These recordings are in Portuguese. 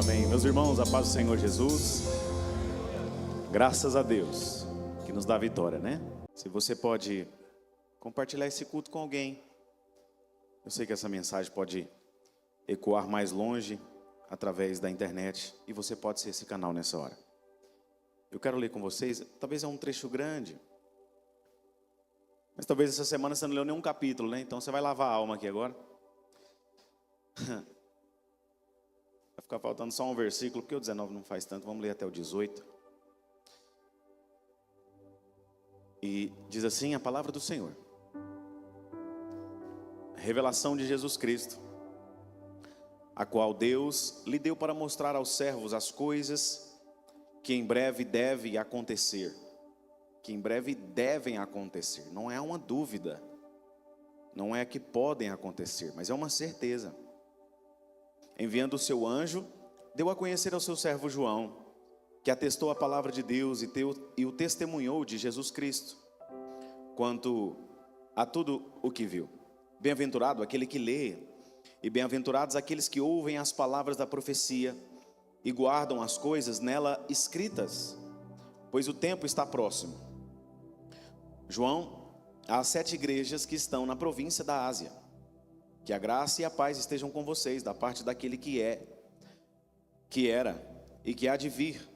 Amém. Meus irmãos, a paz do Senhor Jesus. Graças a Deus que nos dá vitória, né? Se você pode compartilhar esse culto com alguém. Eu sei que essa mensagem pode ecoar mais longe através da internet e você pode ser esse canal nessa hora. Eu quero ler com vocês, talvez é um trecho grande, mas talvez essa semana você não leu nenhum capítulo, né? Então você vai lavar a alma aqui agora. Vai ficar faltando só um versículo, porque o 19 não faz tanto, vamos ler até o 18. E diz assim a palavra do Senhor. Revelação de Jesus Cristo, a qual Deus lhe deu para mostrar aos servos as coisas que em breve devem acontecer. Que em breve devem acontecer, não é uma dúvida, não é que podem acontecer, mas é uma certeza. Enviando o seu anjo, deu a conhecer ao seu servo João, que atestou a palavra de Deus e o testemunhou de Jesus Cristo, quanto a tudo o que viu. Bem-aventurado aquele que lê, e bem-aventurados aqueles que ouvem as palavras da profecia e guardam as coisas nela escritas, pois o tempo está próximo. João, às 7 igrejas que estão na província da Ásia, que a graça e a paz estejam com vocês, da parte daquele que é, que era e que há de vir,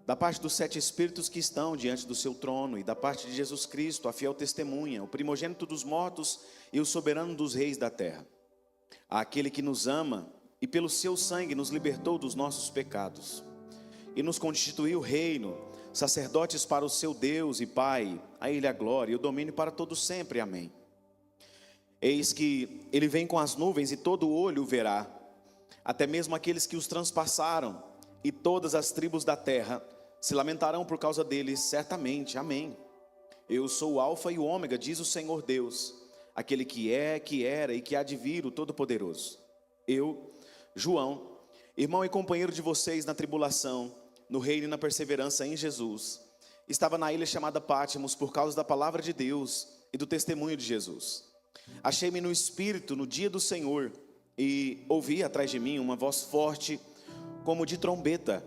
da parte dos 7 espíritos que estão diante do seu trono, e da parte de Jesus Cristo, a fiel testemunha, o primogênito dos mortos e o soberano dos reis da terra. Àquele que nos ama e pelo seu sangue nos libertou dos nossos pecados, e nos constituiu reino, sacerdotes para o seu Deus e Pai, a Ele a glória e o domínio para todos sempre, amém. Eis que Ele vem com as nuvens e todo olho o verá, até mesmo aqueles que os transpassaram, e todas as tribos da terra se lamentarão por causa deles, certamente, amém. Eu sou o Alfa e o Ômega, diz o Senhor Deus, aquele que é, que era e que há de vir, o Todo-Poderoso. Eu, João, irmão e companheiro de vocês na tribulação, no reino e na perseverança em Jesus, estava na ilha chamada Pátimos por causa da palavra de Deus e do testemunho de Jesus. Achei-me no Espírito no dia do Senhor e ouvi atrás de mim uma voz forte como de trombeta,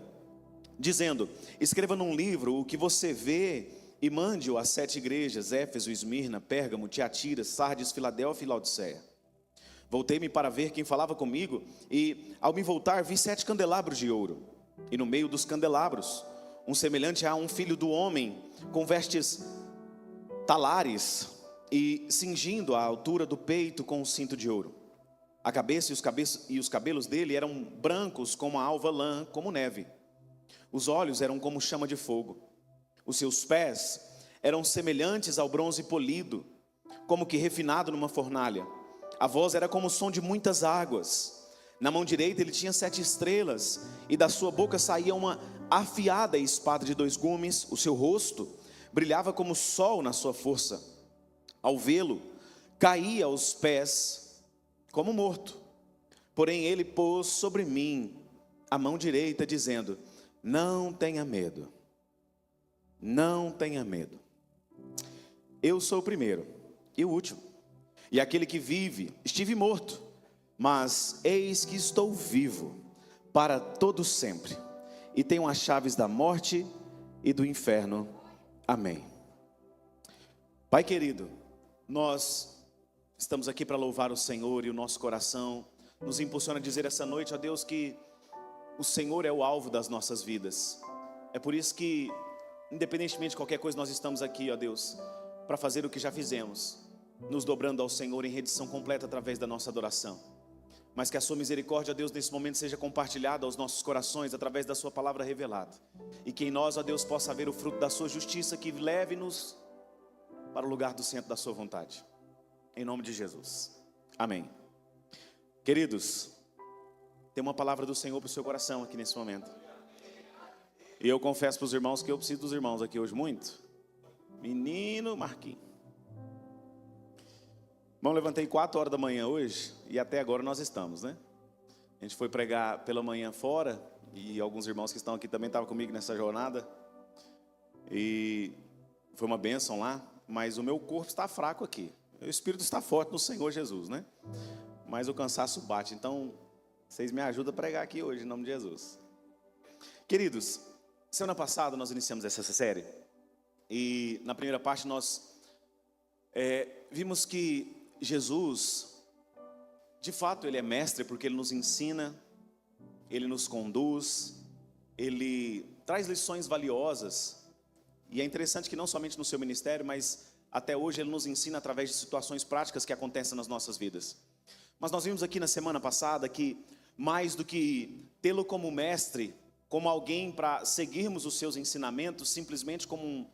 dizendo: escreva num livro o que você vê e mande-o às 7 igrejas, Éfeso, Esmirna, Pérgamo, Tiatira, Sardes, Filadélfia e Laodiceia. Voltei-me para ver quem falava comigo e, ao me voltar, vi 7 candelabros de ouro, e no meio dos candelabros, um semelhante a um filho do homem, com vestes talares e cingindo a altura do peito com um cinto de ouro. A cabeça e os cabelos dele eram brancos como a alva lã, como neve. Os olhos eram como chama de fogo. Os seus pés eram semelhantes ao bronze polido, como que refinado numa fornalha. A voz era como o som de muitas águas. Na mão direita ele tinha 7 estrelas, e da sua boca saía uma afiada espada de 2 gumes. O seu rosto brilhava como o sol na sua força. Ao vê-lo, caía aos pés como morto. Porém ele pôs sobre mim a mão direita, dizendo: não tenha medo, não tenha medo. Eu sou o primeiro e o último, e aquele que vive. Estive morto, mas eis que estou vivo para todo sempre, e tenho as chaves da morte e do inferno. Amém. Pai querido, nós estamos aqui para louvar o Senhor, e o nosso coração nos impulsiona a dizer essa noite, ó Deus, que o Senhor é o alvo das nossas vidas. É por isso que, independentemente de qualquer coisa, nós estamos aqui, ó Deus, para fazer o que já fizemos, nos dobrando ao Senhor em rendição completa através da nossa adoração. Mas que a sua misericórdia, ó Deus, nesse momento seja compartilhada aos nossos corações através da sua palavra revelada, e que em nós, ó Deus, possa haver o fruto da sua justiça, que leve-nos para o lugar do centro da sua vontade. Em nome de Jesus, amém. Queridos, tem uma palavra do Senhor para o seu coração aqui nesse momento. E eu confesso para os irmãos que eu preciso dos irmãos aqui hoje muito. Menino Marquinhos. Bom, levantei 4 horas da manhã hoje, e até agora nós estamos, né? A gente foi pregar pela manhã fora, e alguns irmãos que estão aqui também estavam comigo nessa jornada. E foi uma bênção lá, mas o meu corpo está fraco aqui. O Espírito está forte no Senhor Jesus, né? Mas o cansaço bate. Então, Vocês me ajudam a pregar aqui hoje, em nome de Jesus. Queridos, semana passada nós iniciamos essa série. E na primeira parte nós vimos que Jesus, de fato, Ele é mestre porque Ele nos ensina, Ele nos conduz, Ele traz lições valiosas. E é interessante que não somente no seu ministério, mas até hoje Ele nos ensina através de situações práticas que acontecem nas nossas vidas. Mas nós vimos aqui na semana passada que mais do que tê-lo como mestre, como alguém para seguirmos os seus ensinamentos, simplesmente como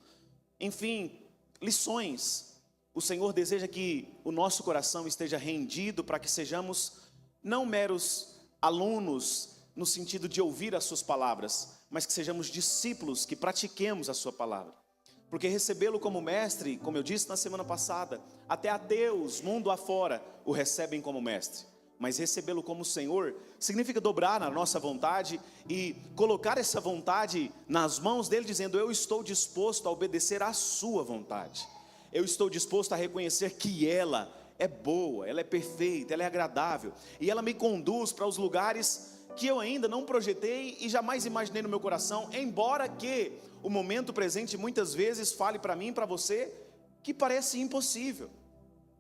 lições, o Senhor deseja que o nosso coração esteja rendido para que sejamos não meros alunos no sentido de ouvir as suas palavras, mas que sejamos discípulos, que pratiquemos a sua palavra. Porque recebê-lo como mestre, como eu disse na semana passada, até ateus, mundo afora, o recebem como mestre. Mas recebê-lo como Senhor significa dobrar na nossa vontade e colocar essa vontade nas mãos dele, dizendo: eu estou disposto a obedecer à sua vontade. Eu estou disposto a reconhecer que ela é boa, ela é perfeita, ela é agradável. E ela me conduz para os lugares que eu ainda não projetei e jamais imaginei no meu coração, embora que o momento presente muitas vezes fale para mim e para você que parece impossível.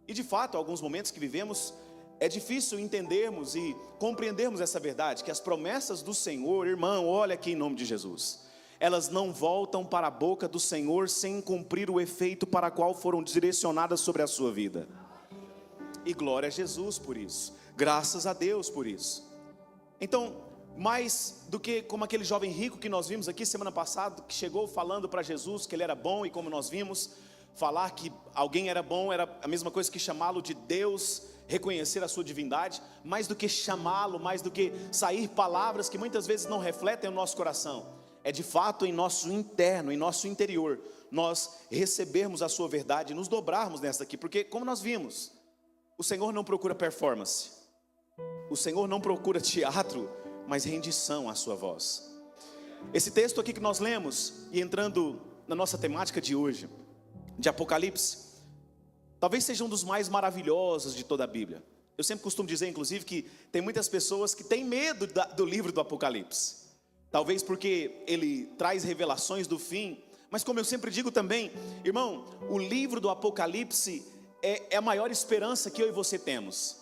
E de fato, alguns momentos que vivemos, é difícil entendermos e compreendermos essa verdade, que as promessas do Senhor, irmão, olha aqui em nome de Jesus, elas não voltam para a boca do Senhor sem cumprir o efeito para o qual foram direcionadas sobre a sua vida. E glória a Jesus por isso, graças a Deus por isso. Então, mais do que como aquele jovem rico que nós vimos aqui semana passada, que chegou falando para Jesus que ele era bom, e como nós vimos, falar que alguém era bom era a mesma coisa que chamá-lo de Deus, reconhecer a sua divindade. Mais do que chamá-lo, mais do que sair palavras que muitas vezes não refletem o nosso coração, é de fato em nosso interno, em nosso interior, nós recebermos a sua verdade e nos dobrarmos nessa aqui. Porque como nós vimos, o Senhor não procura performance, o Senhor não procura teatro, mas rendição à sua voz. Esse texto aqui que nós lemos, e entrando na nossa temática de hoje, de Apocalipse, talvez seja um dos mais maravilhosos de toda a Bíblia. Eu sempre costumo dizer, inclusive, que tem muitas pessoas que têm medo do livro do Apocalipse. Talvez porque ele traz revelações do fim. Mas como eu sempre digo também, irmão, o livro do Apocalipse é a maior esperança que eu e você temos.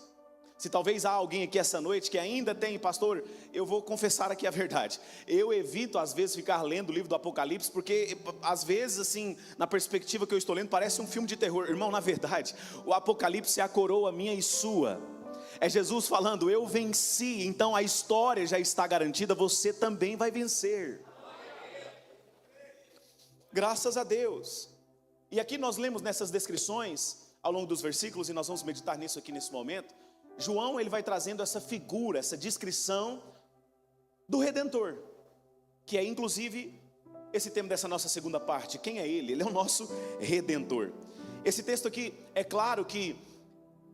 Se talvez há alguém aqui essa noite que ainda tem, pastor, eu vou confessar aqui a verdade. Eu evito às vezes ficar lendo o livro do Apocalipse, porque às vezes assim, na perspectiva que eu estou lendo, parece um filme de terror. Irmão, na verdade, o Apocalipse é a coroa minha e sua. É Jesus falando: eu venci, então a história já está garantida, você também vai vencer. Graças a Deus. E aqui nós lemos nessas descrições, ao longo dos versículos, e nós vamos meditar nisso aqui nesse momento. João, ele vai trazendo essa figura, essa descrição do Redentor, que é inclusive esse tema dessa nossa segunda parte. Quem é ele? Ele é o nosso Redentor. Esse texto aqui, é claro que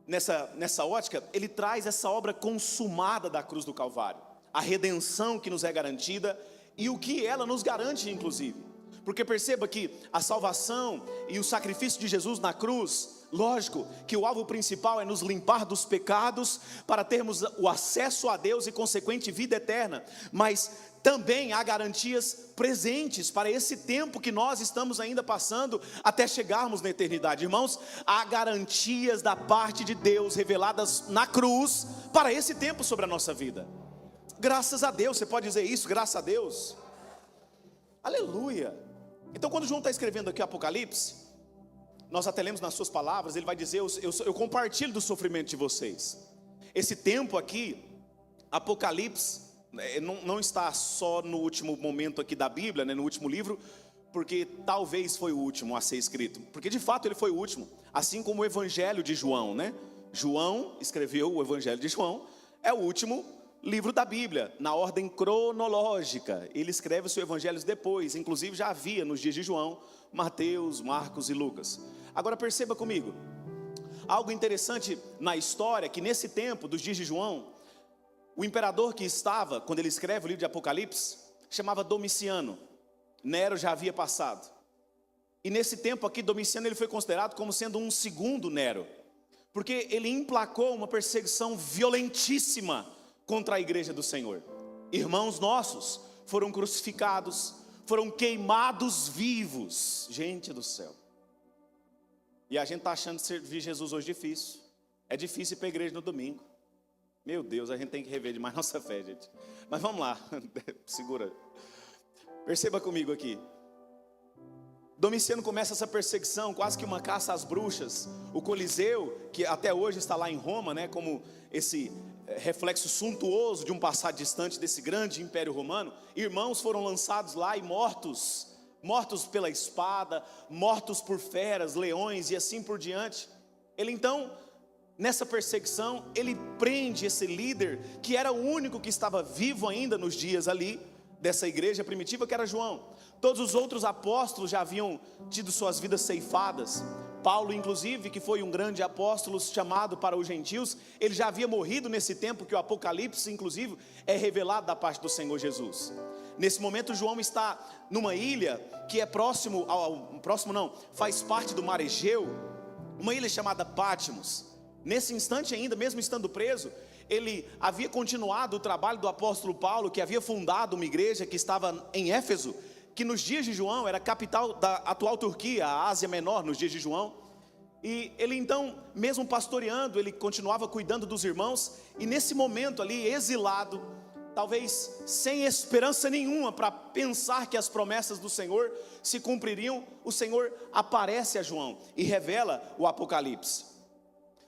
nessa ótica, ele traz essa obra consumada da cruz do Calvário, a redenção que nos é garantida e o que ela nos garante inclusive. Porque perceba que a salvação e o sacrifício de Jesus na cruz, lógico que o alvo principal é nos limpar dos pecados, para termos o acesso a Deus e consequente vida eterna. Mas também há garantias presentes para esse tempo que nós estamos ainda passando até chegarmos na eternidade. Irmãos, há garantias da parte de Deus reveladas na cruz para esse tempo sobre a nossa vida. Graças a Deus, você pode dizer isso, graças a Deus. Aleluia. Então quando João está escrevendo aqui Apocalipse, nós até lemos nas suas palavras, ele vai dizer: eu compartilho do sofrimento de vocês. Esse tempo aqui, Apocalipse, não está só no último momento aqui da Bíblia, no último livro, porque talvez foi o último a ser escrito, porque de fato ele foi o último, assim como o Evangelho de João, João escreveu o Evangelho de João, é o último livro da Bíblia, na ordem cronológica. Ele escreve os seus evangelhos depois, inclusive já havia nos dias de João, Mateus, Marcos e Lucas. Agora perceba comigo, algo interessante na história, que nesse tempo dos dias de João, o imperador que estava, quando ele escreve o livro de Apocalipse, chamava Domiciano. Nero já havia passado, e nesse tempo aqui Domiciano ele foi considerado como sendo um segundo Nero, porque ele emplacou uma perseguição violentíssima contra a igreja do Senhor. Irmãos nossos foram crucificados, foram queimados vivos. Gente do céu. E a gente está achando servir Jesus hoje difícil. É difícil ir para a igreja no domingo. Meu Deus, a gente tem que rever demais nossa fé, gente. Mas vamos lá, segura. Perceba comigo aqui. Domiciano começa essa perseguição, quase que uma caça às bruxas. O Coliseu, que até hoje está lá em Roma, né, como esse reflexo suntuoso de um passado distante desse grande império romano. Irmãos foram lançados lá e mortos pela espada, mortos por feras, leões e assim por diante. Ele então, nessa perseguição, ele prende esse líder, que era o único que estava vivo ainda nos dias ali, dessa igreja primitiva, que era João. Todos os outros apóstolos já haviam tido suas vidas ceifadas. Paulo, inclusive, que foi um grande apóstolo chamado para os gentios, ele já havia morrido nesse tempo que o Apocalipse, inclusive, é revelado da parte do Senhor Jesus. Nesse momento, João está numa ilha que é faz parte do mar Egeu, uma ilha chamada Patmos. Nesse instante ainda, mesmo estando preso, ele havia continuado o trabalho do apóstolo Paulo, que havia fundado uma igreja que estava em Éfeso, que nos dias de João era a capital da atual Turquia, a Ásia Menor, nos dias de João. E ele então, mesmo pastoreando, ele continuava cuidando dos irmãos, e nesse momento ali, exilado, talvez sem esperança nenhuma para pensar que as promessas do Senhor se cumpririam, o Senhor aparece a João e revela o Apocalipse.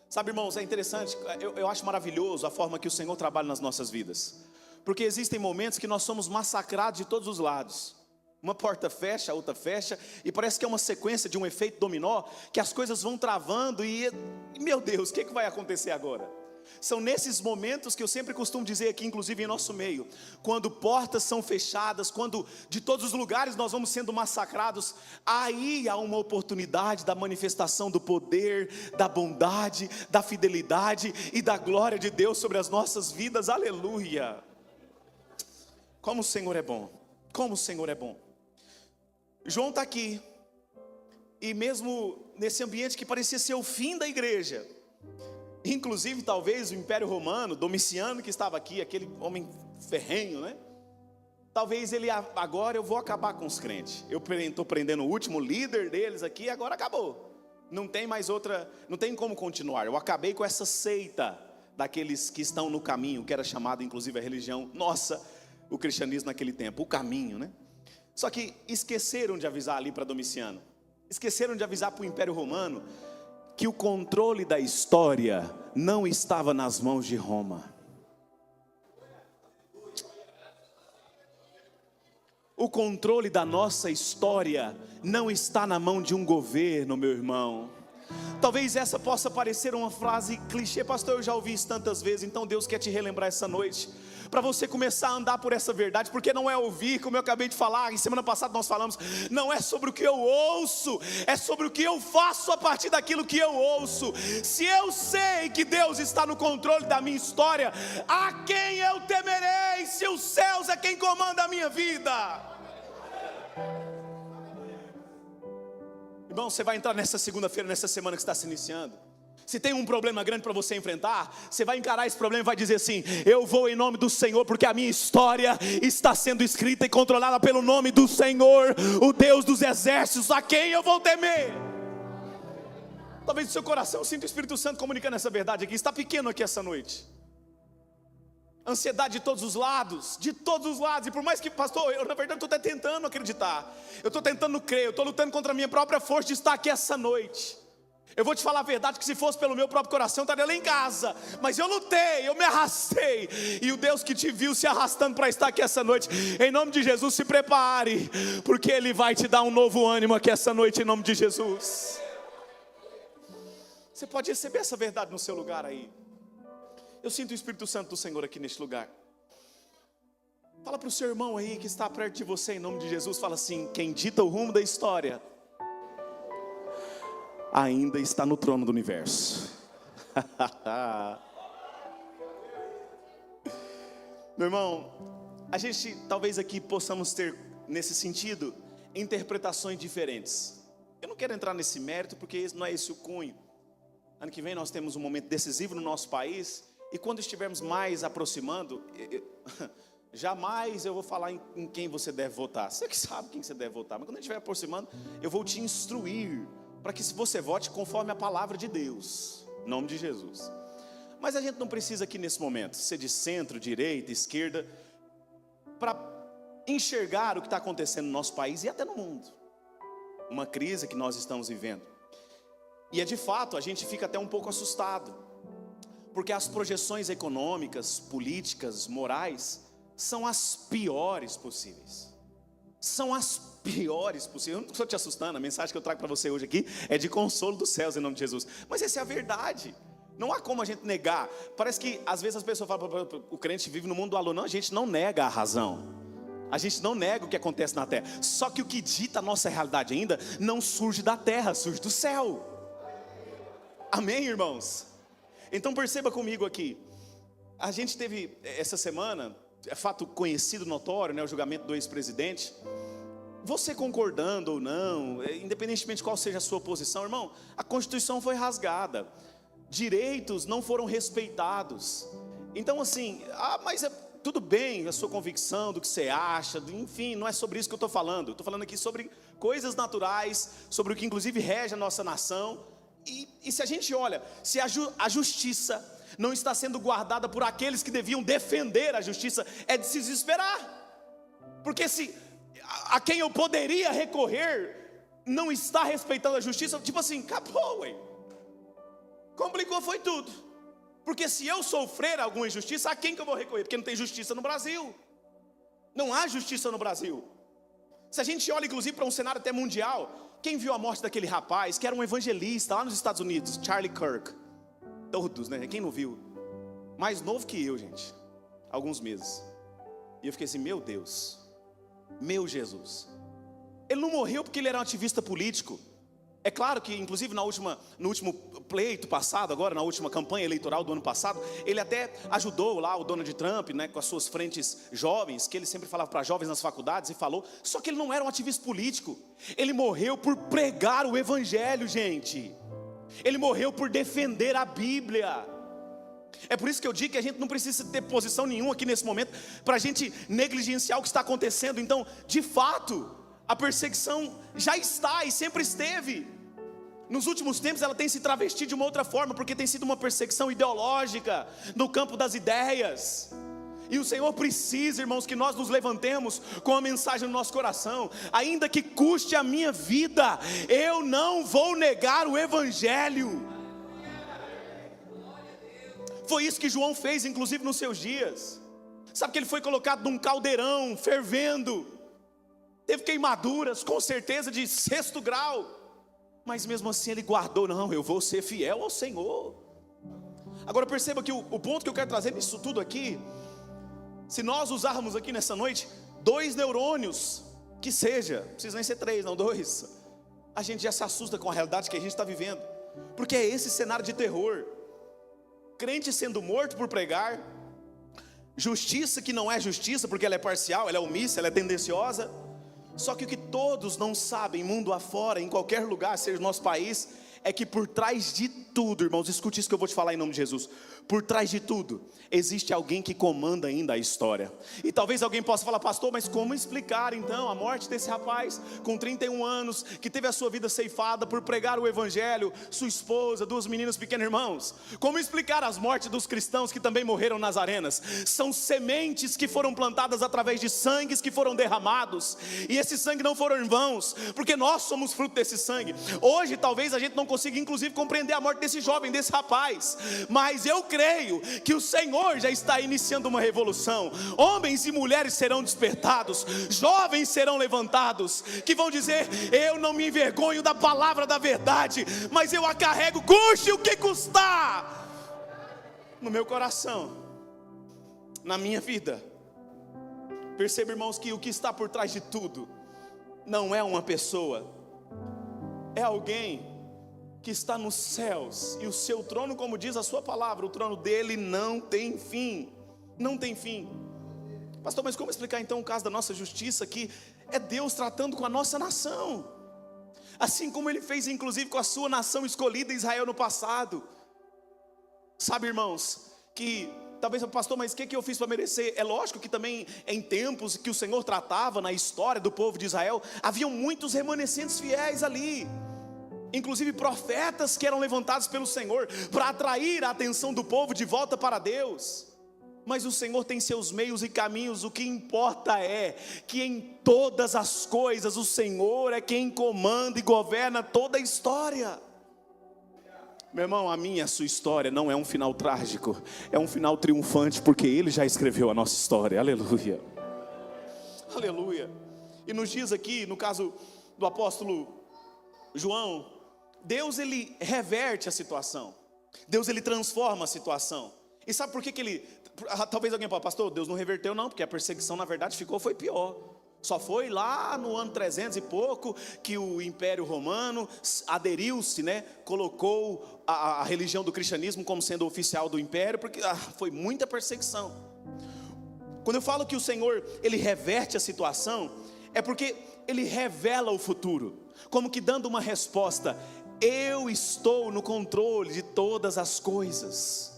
Sabe, irmãos, é interessante, eu acho maravilhoso a forma que o Senhor trabalha nas nossas vidas, porque existem momentos que nós somos massacrados de todos os lados. Uma porta fecha, a outra fecha, e parece que é uma sequência de um efeito dominó, que as coisas vão travando e meu Deus, o que vai acontecer agora? São nesses momentos que eu sempre costumo dizer aqui, inclusive em nosso meio, quando portas são fechadas, quando de todos os lugares nós vamos sendo massacrados, aí há uma oportunidade da manifestação do poder, da bondade, da fidelidade e da glória de Deus sobre as nossas vidas. Aleluia! Como o Senhor é bom, como o Senhor é bom. João está aqui, e mesmo nesse ambiente que parecia ser o fim da igreja, inclusive talvez o Império Romano, Domiciano que estava aqui, aquele homem ferrenho, né? Talvez ele, agora eu vou acabar com os crentes, eu estou prendendo o último líder deles aqui, agora acabou, não tem mais outra, não tem como continuar, eu acabei com essa seita daqueles que estão no caminho, que era chamado inclusive a religião, nossa, o cristianismo naquele tempo, o caminho, né? Só que esqueceram de avisar ali para Domiciano, esqueceram de avisar para o Império Romano, que o controle da história não estava nas mãos de Roma. O controle da nossa história não está na mão de um governo, meu irmão. Talvez essa possa parecer uma frase clichê, pastor, eu já ouvi isso tantas vezes, então Deus quer te relembrar essa noite, para você começar a andar por essa verdade, porque não é ouvir, como eu acabei de falar, em semana passada nós falamos, não é sobre o que eu ouço, é sobre o que eu faço a partir daquilo que eu ouço. Se eu sei que Deus está no controle da minha história, a quem eu temerei, se os céus é quem comanda a minha vida? Irmão, você vai entrar nessa segunda-feira, nessa semana que está se iniciando, se tem um problema grande para você enfrentar, você vai encarar esse problema e vai dizer assim: eu vou em nome do Senhor, porque a minha história está sendo escrita e controlada pelo nome do Senhor, o Deus dos exércitos, a quem eu vou temer. Talvez o seu coração sinta o Espírito Santo comunicando essa verdade aqui, está pequeno aqui essa noite. Ansiedade de todos os lados, e por mais que, pastor, eu na verdade estou até tentando acreditar, eu estou tentando crer, eu estou lutando contra a minha própria força de estar aqui essa noite. Eu vou te falar a verdade, que se fosse pelo meu próprio coração, eu estaria lá em casa, mas eu lutei, eu me arrastei, e o Deus que te viu se arrastando para estar aqui essa noite, em nome de Jesus, se prepare, porque Ele vai te dar um novo ânimo aqui essa noite, em nome de Jesus. Você pode receber essa verdade no seu lugar aí. Eu sinto o Espírito Santo do Senhor aqui neste lugar. Fala para o seu irmão aí que está perto de você, em nome de Jesus, fala assim: quem dita o rumo da história ainda está no trono do universo. Meu irmão, a gente talvez aqui possamos ter, nesse sentido, interpretações diferentes. Eu não quero entrar nesse mérito, porque não é esse o cunho. Ano que vem nós temos um momento decisivo no nosso país, E quando estivermos mais aproximando, jamais eu vou falar em quem você deve votar. Você que sabe quem você deve votar. Mas quando a gente estiver aproximando, eu vou te instruir para que você vote conforme a palavra de Deus, em nome de Jesus. Mas a gente não precisa aqui nesse momento ser de centro, direita, esquerda, para enxergar o que está acontecendo no nosso país e até no mundo. Uma crise que nós estamos vivendo. E de fato a gente fica até um pouco assustado, porque as projeções econômicas, políticas, morais são as piores possíveis. São as piores possíveis. Eu não estou te assustando, a mensagem que eu trago para você hoje aqui é de consolo dos céus em nome de Jesus. Mas essa é a verdade. Não há como a gente negar. Parece que às vezes as pessoas falam, o crente vive no mundo do alô. Não, a gente não nega a razão. A gente não nega o que acontece na terra. Só que o que dita a nossa realidade ainda não surge da terra, surge do céu. Amém, irmãos? Então perceba comigo aqui. A gente teve essa semana, é fato conhecido, notório, né, o julgamento do ex-presidente. Você concordando ou não, independentemente de qual seja a sua posição, irmão, a Constituição foi rasgada. Direitos não foram respeitados. Então assim, mas tudo bem a sua convicção, do que você acha, enfim, não é sobre isso que eu estou falando. Eu estou falando aqui sobre coisas naturais, sobre o que inclusive rege a nossa nação. E se a gente olha, se a justiça não está sendo guardada por aqueles que deviam defender a justiça, é de se desesperar. Porque se a quem eu poderia recorrer não está respeitando a justiça, tipo assim, acabou, ué. Complicou foi tudo. Porque se eu sofrer alguma injustiça, a quem que eu vou recorrer? Porque não tem justiça no Brasil. Não há justiça no Brasil. Se a gente olha inclusive para um cenário até mundial, quem viu a morte daquele rapaz, que era um evangelista lá nos Estados Unidos, Charlie Kirk? Todos, né? Quem não viu? Mais novo que eu, gente. Alguns meses. E eu fiquei assim, meu Deus. Meu Jesus. Ele não morreu porque ele era um ativista político. É claro que, inclusive, no último pleito passado, agora na última campanha eleitoral do ano passado, ele até ajudou lá o Donald Trump, né, com as suas frentes jovens, que ele sempre falava para jovens nas faculdades e falou. Só que ele não era um ativista político. Ele morreu por pregar o evangelho, gente. Ele morreu por defender a Bíblia. É por isso que eu digo que a gente não precisa ter posição nenhuma aqui nesse momento para a gente negligenciar o que está acontecendo. Então, de fato, a perseguição já está e sempre esteve. Nos últimos tempos ela tem se travestido de uma outra forma, porque tem sido uma perseguição ideológica no campo das ideias. E o Senhor precisa, irmãos, que nós nos levantemos com a mensagem no nosso coração. Ainda que custe a minha vida, eu não vou negar o evangelho. Foi isso que João fez, inclusive nos seus dias. Sabe que ele foi colocado num caldeirão, fervendo. Teve queimaduras, com certeza de 6º grau. Mas mesmo assim ele guardou, não, eu vou ser fiel ao Senhor. Agora perceba que o ponto que eu quero trazer nisso tudo aqui, se nós usarmos aqui nessa noite 2 neurônios, que seja, não precisa nem ser 3, não 2, a gente já se assusta com a realidade que a gente está vivendo. Porque é esse cenário de terror. Crente sendo morto por pregar, justiça que não é justiça, porque ela é parcial, ela é omissa, ela é tendenciosa. Só que o que todos não sabem, mundo afora, em qualquer lugar, seja no nosso país, é que por trás de tudo, irmãos, escute isso que eu vou te falar em nome de Jesus. Por trás de tudo, existe alguém que comanda ainda a história. E talvez alguém possa falar, pastor, mas como explicar então a morte desse rapaz com 31 anos, que teve a sua vida ceifada por pregar o evangelho, sua esposa, 2 meninas pequenas, irmãos? Como explicar as mortes dos cristãos que também morreram nas arenas? São sementes que foram plantadas através de sangues que foram derramados, e esse sangue não foram em vãos, porque nós somos fruto desse sangue. Hoje talvez a gente não consiga inclusive compreender a morte desse jovem, desse rapaz, mas eu creio que o Senhor já está iniciando uma revolução. Homens e mulheres serão despertados, jovens serão levantados, que vão dizer, eu não me envergonho da palavra da verdade, mas eu a carrego, custe o que custar, no meu coração, na minha vida. Perceba, irmãos, que o que está por trás de tudo não é uma pessoa, é alguém que está nos céus, e o seu trono, como diz a sua palavra, o trono dele não tem fim. Não tem fim. Pastor, mas como explicar então o caso da nossa justiça, que é Deus tratando com a nossa nação, assim como ele fez inclusive com a sua nação escolhida, Israel, no passado? Sabe, irmãos, que talvez, pastor, mas o que eu fiz para merecer? É lógico que também em tempos que o Senhor tratava na história do povo de Israel, haviam muitos remanescentes fiéis ali, inclusive profetas que eram levantados pelo Senhor para atrair a atenção do povo de volta para Deus. Mas o Senhor tem seus meios e caminhos. O que importa é que em todas as coisas o Senhor é quem comanda e governa toda a história. Meu irmão, a minha e a sua história não é um final trágico, é um final triunfante, porque Ele já escreveu a nossa história. Aleluia, aleluia. E nos diz aqui, no caso do apóstolo João, Deus ele reverte a situação, Deus ele transforma a situação. E sabe por que ele, talvez alguém fale, pastor, Deus não reverteu não, porque a perseguição na verdade foi pior. Só foi lá no ano 300 e pouco que o Império Romano aderiu-se, colocou a religião do cristianismo como sendo oficial do império, porque foi muita perseguição. Quando eu falo que o Senhor ele reverte a situação, é porque ele revela o futuro, como que dando uma resposta: eu estou no controle de todas as coisas,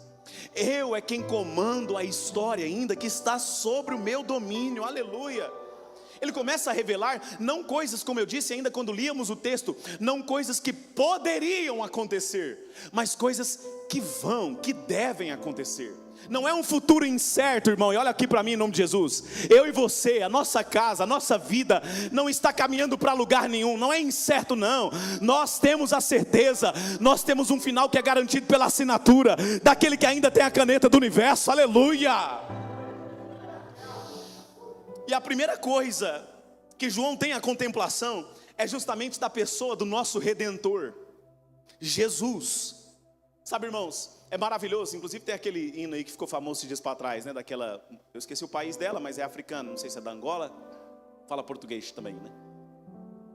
eu é quem comando a história ainda, que está sobre o meu domínio. Aleluia. Ele começa a revelar, não coisas, como eu disse ainda quando líamos o texto, não coisas que poderiam acontecer, mas coisas que devem acontecer. Não é um futuro incerto, irmão. E olha aqui para mim em nome de Jesus, eu e você, a nossa casa, a nossa vida não está caminhando para lugar nenhum. Não é incerto não, nós temos a certeza, nós temos um final que é garantido pela assinatura daquele que ainda tem a caneta do universo. Aleluia. E a primeira coisa que João tem a contemplação é justamente da pessoa do nosso Redentor, Jesus. Sabe, irmãos, é maravilhoso. Inclusive tem aquele hino aí que ficou famoso esses dias para trás, daquela, eu esqueci o país dela, mas é africano, não sei se é da Angola, fala português também,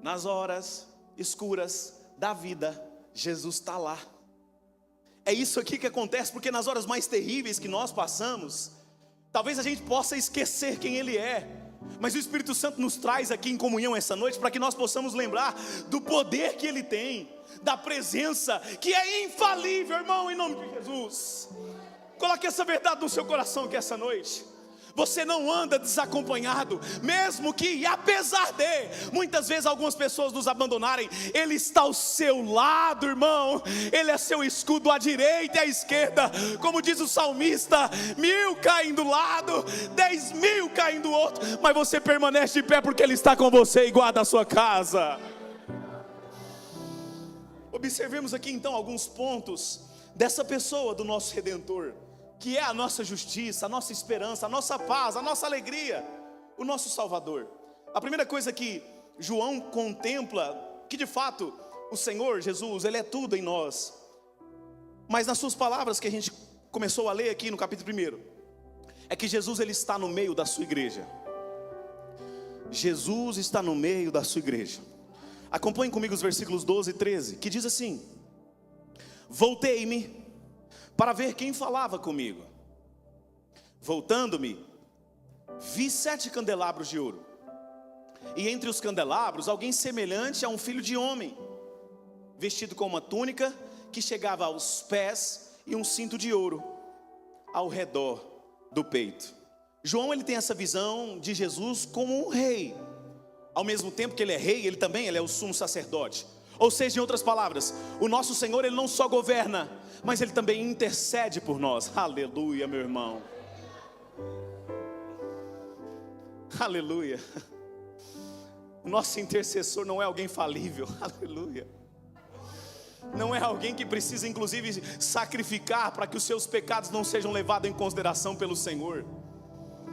Nas horas escuras da vida, Jesus está lá. É isso aqui que acontece, porque nas horas mais terríveis que nós passamos, talvez a gente possa esquecer quem Ele é, mas o Espírito Santo nos traz aqui em comunhão essa noite, para que nós possamos lembrar do poder que Ele tem, da presença que é infalível, irmão, em nome de Jesus. Coloque essa verdade no seu coração, que essa noite você não anda desacompanhado, mesmo que, apesar de muitas vezes algumas pessoas nos abandonarem, Ele está ao seu lado, irmão. Ele é seu escudo à direita e à esquerda, como diz o salmista: 1000 caem do lado, 10.000 caem do outro, mas você permanece de pé, porque Ele está com você e guarda a sua casa. Observemos aqui então alguns pontos dessa pessoa do nosso Redentor, que é a nossa justiça, a nossa esperança, a nossa paz, a nossa alegria, o nosso Salvador. A primeira coisa que João contempla, que de fato o Senhor Jesus, Ele é tudo em nós. Mas nas suas palavras que a gente começou a ler aqui no capítulo 1, é que Jesus Ele está no meio da sua igreja. Jesus está no meio da sua igreja. Acompanhe comigo os versículos 12 e 13, que diz assim: voltei-me para ver quem falava comigo. Voltando-me, vi 7 candelabros de ouro, e entre os candelabros alguém semelhante a um filho de homem, vestido com uma túnica que chegava aos pés e um cinto de ouro ao redor do peito. João ele tem essa visão de Jesus como um rei. Ao mesmo tempo que ele é rei, ele também é o sumo sacerdote. Ou seja, em outras palavras, o nosso Senhor ele não só governa, mas Ele também intercede por nós. Aleluia, meu irmão. Aleluia. O nosso intercessor não é alguém falível. Aleluia. Não é alguém que precisa inclusive sacrificar para que os seus pecados não sejam levados em consideração pelo Senhor.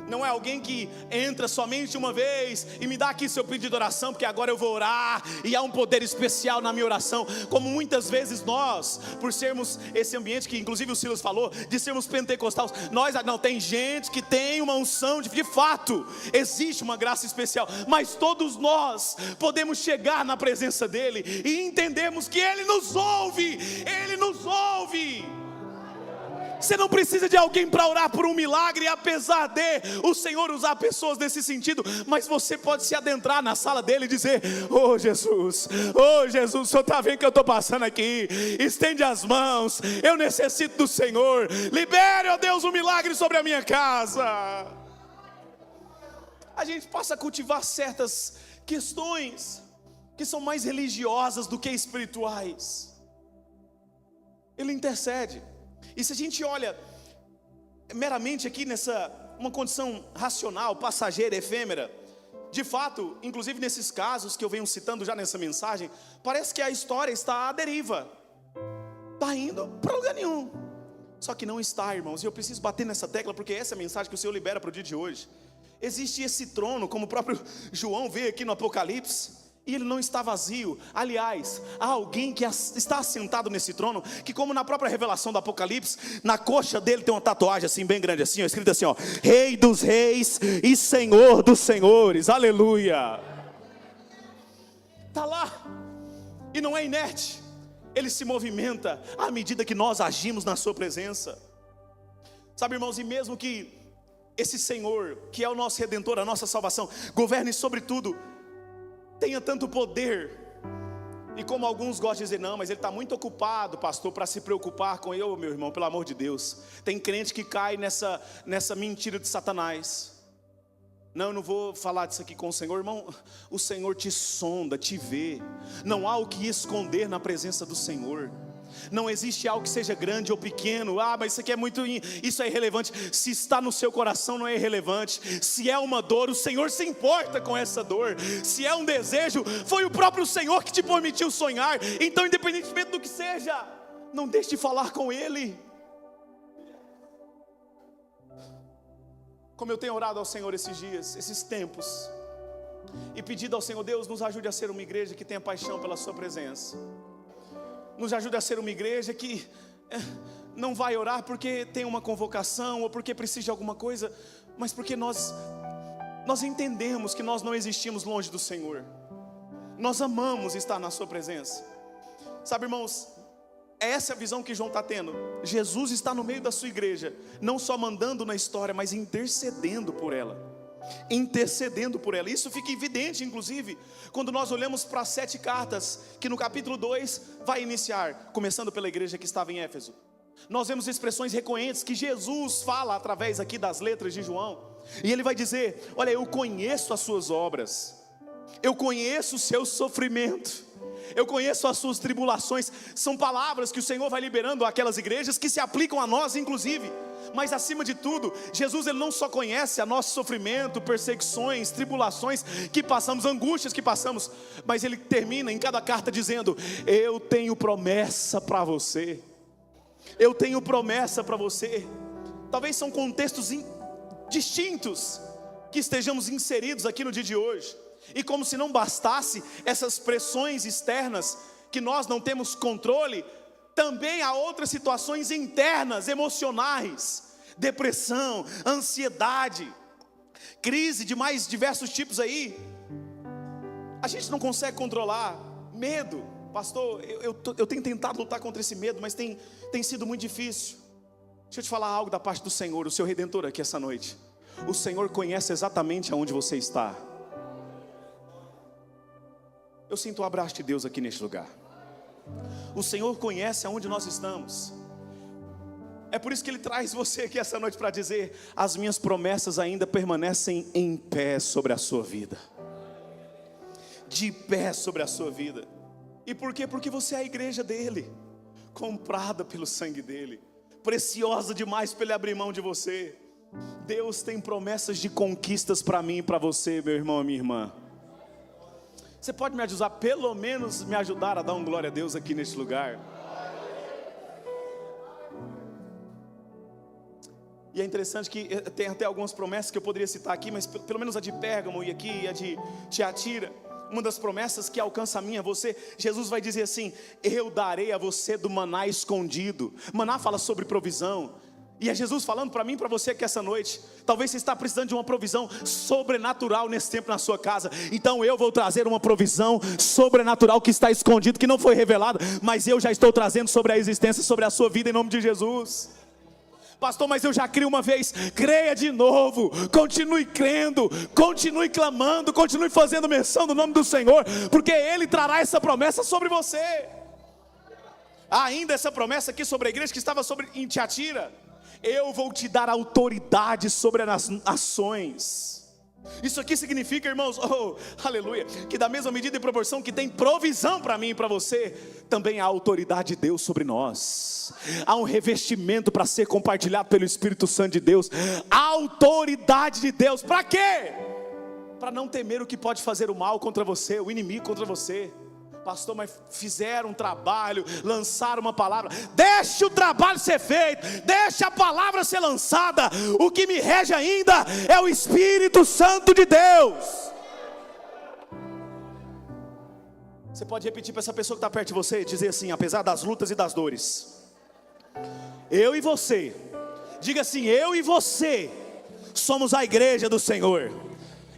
Não é alguém que entra somente uma vez e me dá aqui seu pedido de oração, porque agora eu vou orar e há um poder especial na minha oração. Como muitas vezes nós, por sermos esse ambiente que inclusive o Silas falou, de sermos pentecostais, nós não, tem gente que tem uma unção de fato, existe uma graça especial, mas todos nós podemos chegar na presença dEle e entendemos que Ele nos ouve, Ele nos ouve. Você não precisa de alguém para orar por um milagre, apesar de o Senhor usar pessoas nesse sentido, mas você pode se adentrar na sala dele e dizer: oh Jesus, o Senhor está vendo que eu estou passando aqui, estende as mãos, eu necessito do Senhor, libere, ó Deus, um milagre sobre a minha casa. A gente passa a cultivar certas questões que são mais religiosas do que espirituais. Ele intercede. E se a gente olha meramente aqui nessa uma condição racional, passageira, efêmera, de fato, inclusive nesses casos que eu venho citando já nessa mensagem, parece que a história está à deriva, está indo para lugar nenhum. Só que não está, irmãos, e eu preciso bater nessa tecla, porque essa é a mensagem que o Senhor libera para o dia de hoje. Existe esse trono, como o próprio João vê aqui no Apocalipse, e ele não está vazio. Aliás, há alguém que está assentado nesse trono, que, como na própria revelação do Apocalipse, na coxa dele tem uma tatuagem assim, bem grande assim, escrito assim, ó: Rei dos reis e Senhor dos senhores, aleluia. Está lá, e não é inerte, ele se movimenta à medida que nós agimos na sua presença. Sabe, irmãos, e mesmo que esse Senhor, que é o nosso Redentor, a nossa salvação, governe sobre tudo, tenha tanto poder, e como alguns gostam de dizer: não, mas ele está muito ocupado, pastor, para se preocupar com eu, meu irmão, pelo amor de Deus. Tem crente que cai nessa mentira de Satanás. Não, eu não vou falar disso aqui com o Senhor, irmão. O Senhor te sonda, te vê. Não há o que esconder na presença do Senhor. Não existe algo que seja grande ou pequeno. Mas isso aqui é muito, isso é irrelevante. Se está no seu coração, não é irrelevante. Se é uma dor, o Senhor se importa com essa dor. Se é um desejo, foi o próprio Senhor que te permitiu sonhar. Então, independentemente do que seja, não deixe de falar com Ele. Como eu tenho orado ao Senhor esses dias, esses tempos, e pedido ao Senhor: Deus, nos ajude a ser uma igreja que tenha paixão pela sua presença. Nos ajude a ser uma igreja que não vai orar porque tem uma convocação ou porque precisa de alguma coisa, mas porque nós entendemos que nós não existimos longe do Senhor. Nós amamos estar na sua presença. Sabe, irmãos, essa é a visão que João está tendo. Jesus está no meio da sua igreja, não só mandando na história, mas intercedendo por ela. Isso fica evidente, inclusive, quando nós olhamos para as 7 cartas que no capítulo 2 vai iniciar, começando pela igreja que estava em Éfeso. Nós vemos expressões recorrentes que Jesus fala através aqui das letras de João, e ele vai dizer: olha, eu conheço as suas obras, eu conheço o seu sofrimento, eu conheço as suas tribulações. São palavras que o Senhor vai liberando àquelas igrejas, que se aplicam a nós inclusive. Mas acima de tudo, Jesus, ele não só conhece a nosso sofrimento, perseguições, tribulações que passamos, angústias que passamos, mas ele termina em cada carta dizendo: eu tenho promessa para você. Eu tenho promessa para você. Talvez são contextos distintos que estejamos inseridos aqui no dia de hoje. E como se não bastasse essas pressões externas que nós não temos controle, também há outras situações internas, emocionais, depressão, ansiedade, crise de mais diversos tipos aí. A gente não consegue controlar. Medo, pastor, eu tenho tentado lutar contra esse medo, mas tem sido muito difícil. Deixa eu te falar algo da parte do Senhor, o seu Redentor aqui essa noite. O Senhor conhece exatamente aonde você está. Eu sinto o abraço de Deus aqui neste lugar. O Senhor conhece aonde nós estamos. É por isso que Ele traz você aqui essa noite para dizer: as minhas promessas ainda permanecem em pé sobre a sua vida. De pé sobre a sua vida. E por quê? Porque você é a igreja dEle, comprada pelo sangue dEle, preciosa demais para Ele abrir mão de você. Deus tem promessas de conquistas para mim e para você, meu irmão e minha irmã. Você pode me ajudar, pelo menos me ajudar a dar um glória a Deus aqui neste lugar? E é interessante que tem até algumas promessas que eu poderia citar aqui, mas pelo menos a de Pérgamo e aqui a de Tiatira, uma das promessas que alcança a mim, a você, Jesus vai dizer assim: eu darei a você do maná escondido. Maná fala sobre provisão. E é Jesus falando para mim e para você aqui essa noite. Talvez você está precisando de uma provisão sobrenatural nesse tempo na sua casa. Então eu vou trazer uma provisão sobrenatural que está escondida, que não foi revelada, mas eu já estou trazendo sobre a existência, sobre a sua vida, em nome de Jesus. Pastor, mas eu já criei uma vez. Creia de novo, continue crendo, continue clamando, continue fazendo menção do nome do Senhor, porque Ele trará essa promessa sobre você. Ainda essa promessa aqui sobre a igreja que estava em Tiatira: eu vou te dar autoridade sobre as nações. Isso aqui significa, irmãos, aleluia, que da mesma medida e proporção que tem provisão para mim e para você, também há autoridade de Deus sobre nós. Há um revestimento para ser compartilhado pelo Espírito Santo de Deus. A autoridade de Deus, para quê? Para não temer o que pode fazer o mal contra você, o inimigo contra você. Pastor, mas fizeram um trabalho, lançaram uma palavra. Deixe o trabalho ser feito, deixe a palavra ser lançada. O que me rege ainda é o Espírito Santo de Deus. Você pode repetir para essa pessoa que está perto de você, dizer assim: apesar das lutas e das dores, eu e você, diga assim: eu e você somos a igreja do Senhor,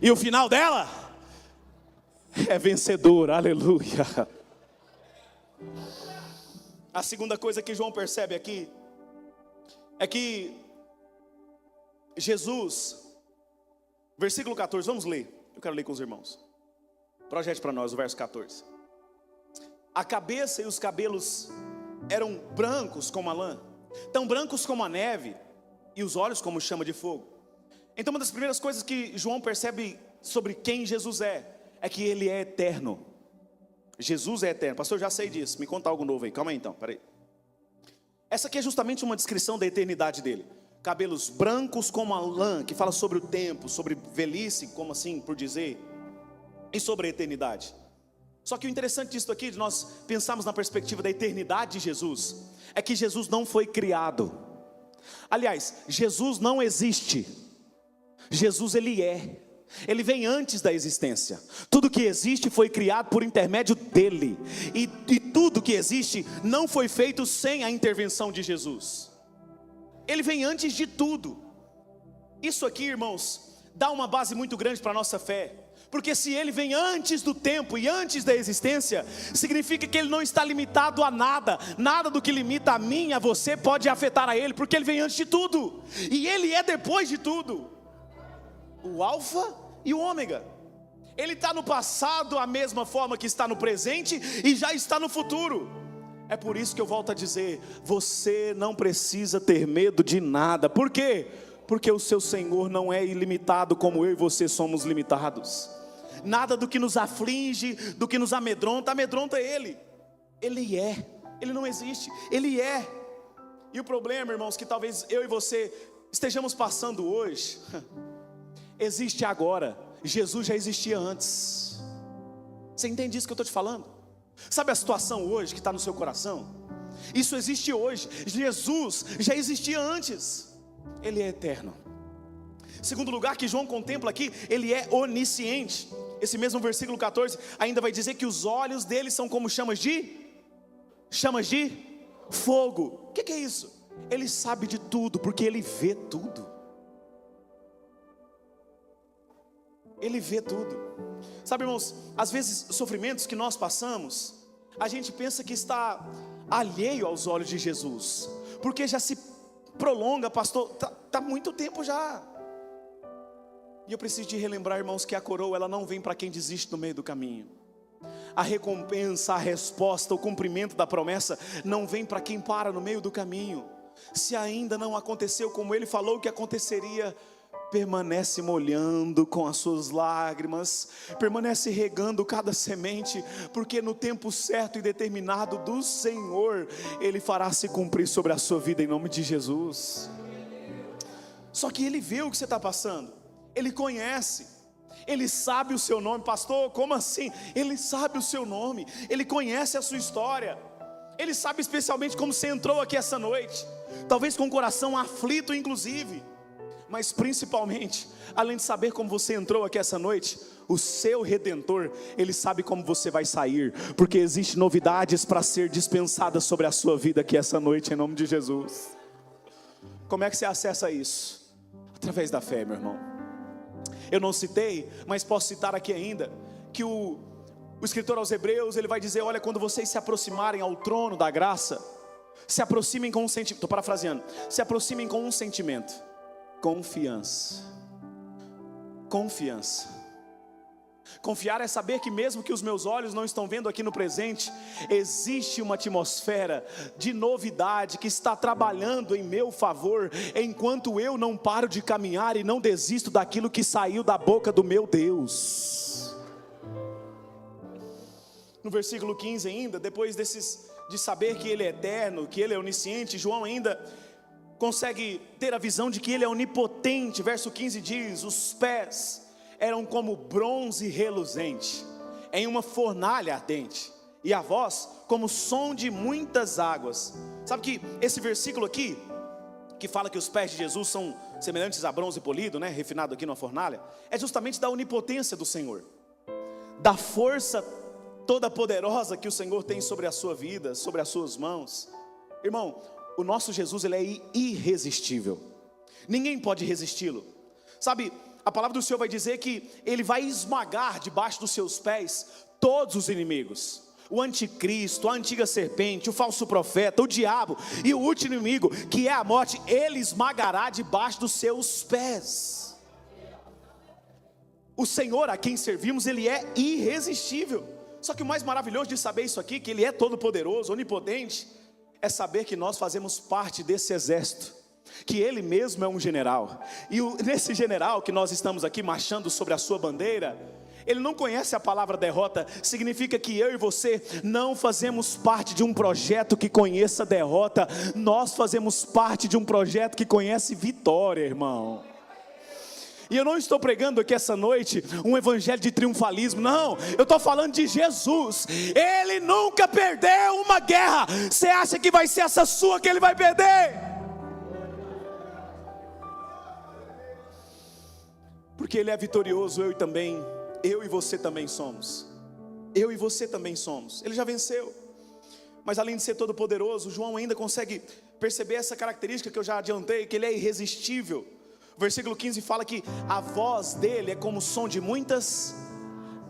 e o final dela é vencedor, aleluia. A segunda coisa que João percebe aqui é que Jesus, versículo 14, vamos ler, eu quero ler com os irmãos. Projete para nós o verso 14. A cabeça e os cabelos eram brancos como a lã, tão brancos como a neve, e os olhos como chama de fogo. Então uma das primeiras coisas que João percebe sobre quem Jesus é que Ele é eterno. Jesus é eterno. Pastor, eu já sei disso, me conta algo novo aí. Calma aí então, peraí. Essa aqui é justamente uma descrição da eternidade dele. Cabelos brancos como a lã, que fala sobre o tempo, sobre velhice, como assim por dizer, e sobre a eternidade. Só que o interessante disso aqui, de nós pensarmos na perspectiva da eternidade de Jesus, é que Jesus não foi criado. Aliás, Jesus não existe. Jesus, Ele é. Ele vem antes da existência. Tudo que existe foi criado por intermédio dele. E tudo que existe não foi feito sem a intervenção de Jesus. Ele vem antes de tudo. Isso aqui, irmãos, dá uma base muito grande para a nossa fé. Porque se Ele vem antes do tempo e antes da existência, significa que Ele não está limitado a nada. Nada do que limita a mim, a você, pode afetar a Ele, porque Ele vem antes de tudo. E Ele é depois de tudo. O alfa e o ômega. Ele está no passado a mesma forma que está no presente e já está no futuro. É por isso que eu volto a dizer: você não precisa ter medo de nada. Por quê? Porque o seu Senhor não é ilimitado como eu e você somos limitados. Nada do que nos aflige, do que nos amedronta Ele. Ele é, Ele não existe, Ele é. E o problema, irmãos, que talvez eu e você estejamos passando hoje, existe agora. Jesus já existia antes. Você entende isso que eu estou te falando? Sabe a situação hoje que está no seu coração? Isso existe hoje. Jesus já existia antes. Ele é eterno. Segundo lugar que João contempla aqui, Ele é onisciente. Esse mesmo versículo 14 ainda vai dizer que os olhos dele são como chamas de fogo. O que é isso? Ele sabe de tudo, porque Ele vê tudo. Ele vê tudo. Sabe, irmãos, às vezes sofrimentos que nós passamos, a gente pensa que está alheio aos olhos de Jesus, porque já se prolonga, pastor, tá muito tempo já. E eu preciso te relembrar, irmãos, que a coroa, ela não vem para quem desiste no meio do caminho. A recompensa, a resposta, o cumprimento da promessa não vem para quem para no meio do caminho. Se ainda não aconteceu como Ele falou que aconteceria, permanece molhando com as suas lágrimas, permanece regando cada semente, porque no tempo certo e determinado do Senhor, Ele fará se cumprir sobre a sua vida em nome de Jesus. Só que Ele vê o que você está passando, Ele conhece, Ele sabe o seu nome. Pastor, como assim? Ele sabe o seu nome, Ele conhece a sua história, Ele sabe especialmente como você entrou aqui essa noite, talvez com o coração aflito inclusive. Mas principalmente, além de saber como você entrou aqui essa noite, o seu Redentor, Ele sabe como você vai sair, porque existem novidades para ser dispensadas sobre a sua vida aqui essa noite, em nome de Jesus. Como é que você acessa isso? Através da fé, meu irmão. Eu não citei, mas posso citar aqui ainda, que o escritor aos Hebreus, ele vai dizer: olha, quando vocês se aproximarem ao trono da graça, Se aproximem com um sentimento, estou parafraseando, se aproximem com um sentimento: confiança. Confiança. Confiar é saber que mesmo que os meus olhos não estão vendo aqui no presente, existe uma atmosfera de novidade que está trabalhando em meu favor, enquanto eu não paro de caminhar e não desisto daquilo que saiu da boca do meu Deus. No versículo 15 ainda, depois de saber que Ele é eterno, que Ele é onisciente, João ainda consegue ter a visão de que Ele é onipotente. Verso 15 diz: os pés eram como bronze reluzente em uma fornalha ardente, e a voz como som de muitas águas. Sabe que esse versículo aqui, que fala que os pés de Jesus são semelhantes a bronze polido, né, refinado aqui numa fornalha, é justamente da onipotência do Senhor, da força toda poderosa que o Senhor tem sobre a sua vida, sobre as suas mãos. Irmão, o nosso Jesus, Ele é irresistível, ninguém pode resisti-lo. Sabe, a palavra do Senhor vai dizer que Ele vai esmagar debaixo dos seus pés todos os inimigos: o anticristo, a antiga serpente, o falso profeta, o diabo e o último inimigo, que é a morte. Ele esmagará debaixo dos seus pés. O Senhor a quem servimos, Ele é irresistível. Só que o mais maravilhoso de saber isso aqui, que Ele é todo poderoso, onipotente, é saber que nós fazemos parte desse exército, que Ele mesmo é um general, e nesse general que nós estamos aqui marchando sobre a sua bandeira, ele não conhece a palavra derrota. Significa que eu e você não fazemos parte de um projeto que conheça derrota, nós fazemos parte de um projeto que conhece vitória, irmão. E eu não estou pregando aqui essa noite um evangelho de triunfalismo, não, eu estou falando de Jesus. Ele nunca perdeu uma guerra. Você acha que vai ser essa sua que Ele vai perder? Porque Ele é vitorioso. Eu e você também somos. Eu e você também somos. Ele já venceu. Mas além de ser todo poderoso, João ainda consegue perceber essa característica que eu já adiantei, que Ele é irresistível. O versículo 15 fala que a voz dele é como o som de muitas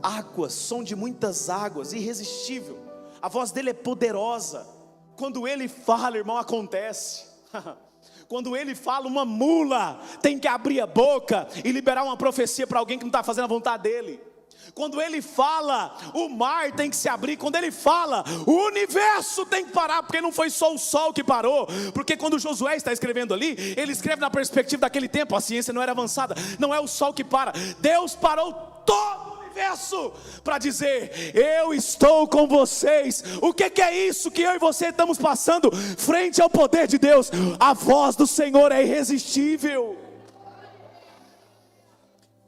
águas. Som de muitas águas, irresistível. A voz dele é poderosa. Quando Ele fala, irmão, acontece. Quando Ele fala, uma mula tem que abrir a boca e liberar uma profecia para alguém que não está fazendo a vontade dEle. Quando Ele fala, o mar tem que se abrir. Quando Ele fala, o universo tem que parar, porque não foi só o sol que parou. Porque quando Josué está escrevendo ali, ele escreve na perspectiva daquele tempo. A ciência não era avançada, não é o sol que para. Deus parou todo o universo para dizer: eu estou com vocês. O que é isso que eu e você estamos passando frente ao poder de Deus? A voz do Senhor é irresistível.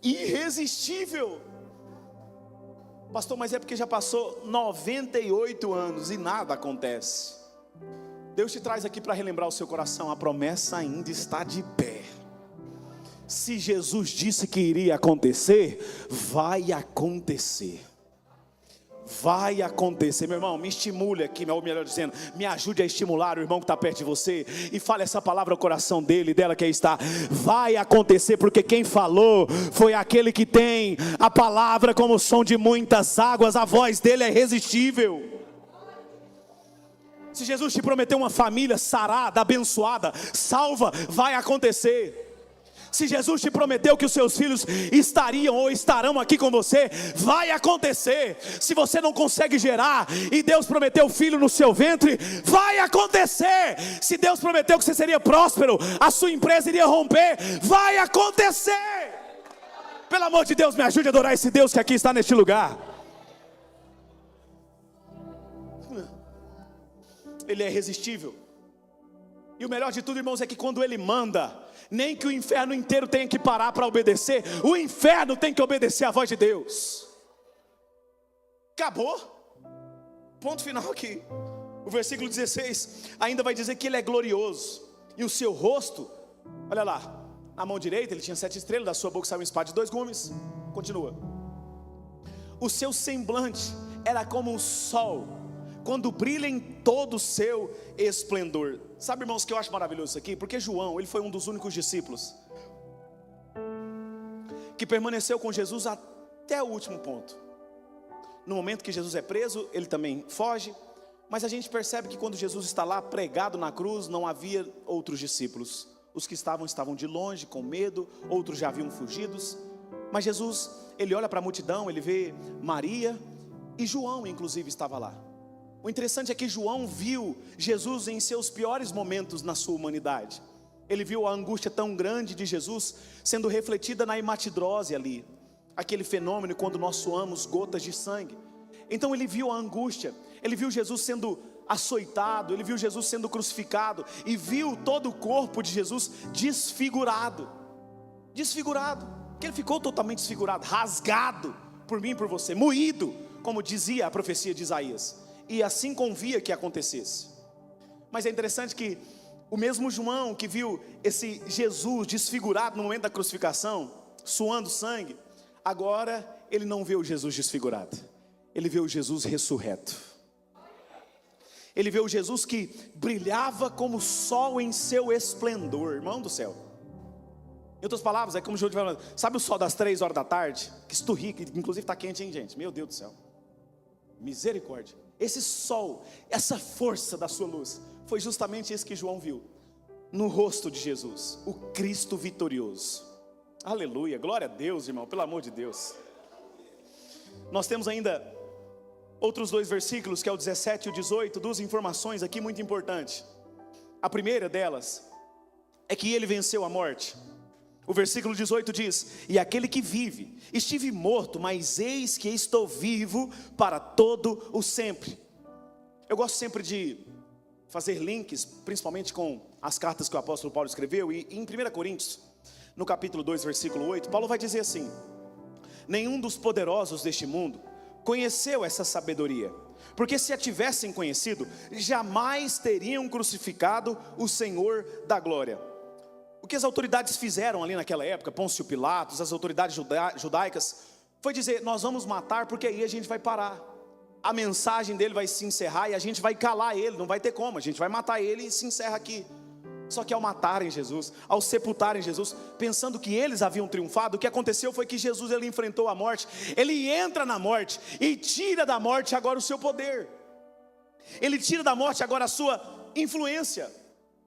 Irresistível. Pastor, mas é porque já passou 98 anos e nada acontece. Deus te traz aqui para relembrar o seu coração: a promessa ainda está de pé. Se Jesus disse que iria acontecer, vai acontecer. Vai acontecer. Meu irmão, me estimule aqui, ou melhor dizendo, me ajude a estimular o irmão que está perto de você, e fale essa palavra ao coração dele, dela que aí está. Vai acontecer, porque quem falou foi aquele que tem a palavra como o som de muitas águas. A voz dele é irresistível. Se Jesus te prometeu uma família sarada, abençoada, salva, vai acontecer. Se Jesus te prometeu que os seus filhos estariam ou estarão aqui com você, vai acontecer. Se você não consegue gerar e Deus prometeu filho no seu ventre, vai acontecer. Se Deus prometeu que você seria próspero, a sua empresa iria romper, vai acontecer. Pelo amor de Deus, me ajude a adorar esse Deus que aqui está neste lugar. Ele é irresistível. E o melhor de tudo, irmãos, é que quando Ele manda, nem que o inferno inteiro tenha que parar para obedecer, o inferno tem que obedecer à voz de Deus. Acabou. Ponto final aqui. O versículo 16 ainda vai dizer que Ele é glorioso, e o seu rosto, olha lá, na mão direita Ele tinha 7 estrelas, da sua boca saiu uma espada de 2 gumes. Continua. O seu semblante era como o sol, quando brilha em todo o seu esplendor. Sabe, irmãos, que eu acho maravilhoso isso aqui? Porque João, ele foi um dos únicos discípulos que permaneceu com Jesus até o último ponto. No momento que Jesus é preso, ele também foge. Mas a gente percebe que quando Jesus está lá pregado na cruz, não havia outros discípulos. Os que estavam de longe, com medo, outros já haviam fugidos. Mas Jesus, ele olha para a multidão, ele vê Maria e João, inclusive, estava lá. O interessante é que João viu Jesus em seus piores momentos na sua humanidade. Ele viu a angústia tão grande de Jesus sendo refletida na hematidrose ali, aquele fenômeno quando nós suamos gotas de sangue. Então ele viu a angústia, ele viu Jesus sendo açoitado, ele viu Jesus sendo crucificado, e viu todo o corpo de Jesus desfigurado, que ele ficou totalmente desfigurado, rasgado por mim e por você, moído, como dizia a profecia de Isaías, e assim convia que acontecesse. Mas é interessante que o mesmo João que viu esse Jesus desfigurado no momento da crucificação, suando sangue, agora ele não vê o Jesus desfigurado, ele vê o Jesus ressurreto. Ele vê o Jesus que brilhava como o sol em seu esplendor. Irmão do céu, em outras palavras, é como o João falando, sabe o sol das 3 horas da tarde? Que esturri, que inclusive está quente, hein, gente? Meu Deus do céu, misericórdia. Esse sol, essa força da sua luz, foi justamente isso que João viu no rosto de Jesus, o Cristo vitorioso. Aleluia, glória a Deus, irmão, pelo amor de Deus. Nós temos ainda outros 2 versículos, que é o 17 e o 18, 2 informações aqui muito importantes. A primeira delas é que ele venceu a morte. O versículo 18 diz: e aquele que vive, estive morto, mas eis que estou vivo para todo o sempre. Eu gosto sempre de fazer links, principalmente com as cartas que o apóstolo Paulo escreveu, e em 1 Coríntios, no capítulo 2, versículo 8, Paulo vai dizer assim: nenhum dos poderosos deste mundo conheceu essa sabedoria, porque se a tivessem conhecido, jamais teriam crucificado o Senhor da glória. O que as autoridades fizeram ali naquela época, Pôncio Pilatos, as autoridades judaicas, foi dizer: nós vamos matar, porque aí a gente vai parar, a mensagem dele vai se encerrar e a gente vai calar ele, não vai ter como, a gente vai matar ele e se encerra aqui. Só que ao matarem Jesus, ao sepultarem Jesus, pensando que eles haviam triunfado, o que aconteceu foi que Jesus, ele enfrentou a morte, ele entra na morte e tira da morte agora o seu poder, ele tira da morte agora a sua influência.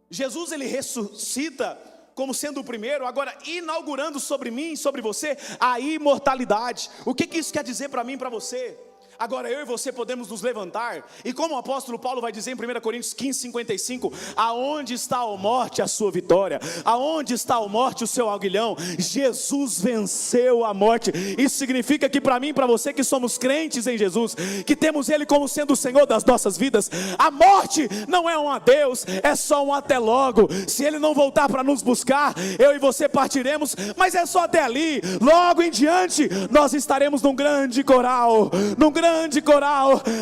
Jesus, ele ressuscita como sendo o primeiro, agora inaugurando sobre mim e sobre você a imortalidade. O que isso quer dizer para mim e para você? Agora eu e você podemos nos levantar, e como o apóstolo Paulo vai dizer em 1 Coríntios 15, 55, aonde está a morte a sua vitória? Aonde está a morte o seu aguilhão? Jesus venceu a morte. Isso significa que para mim e para você que somos crentes em Jesus, que temos Ele como sendo o Senhor das nossas vidas, a morte não é um adeus, é só um até logo. Se Ele não voltar para nos buscar, eu e você partiremos, mas é só até ali. Logo em diante nós estaremos num grande coral,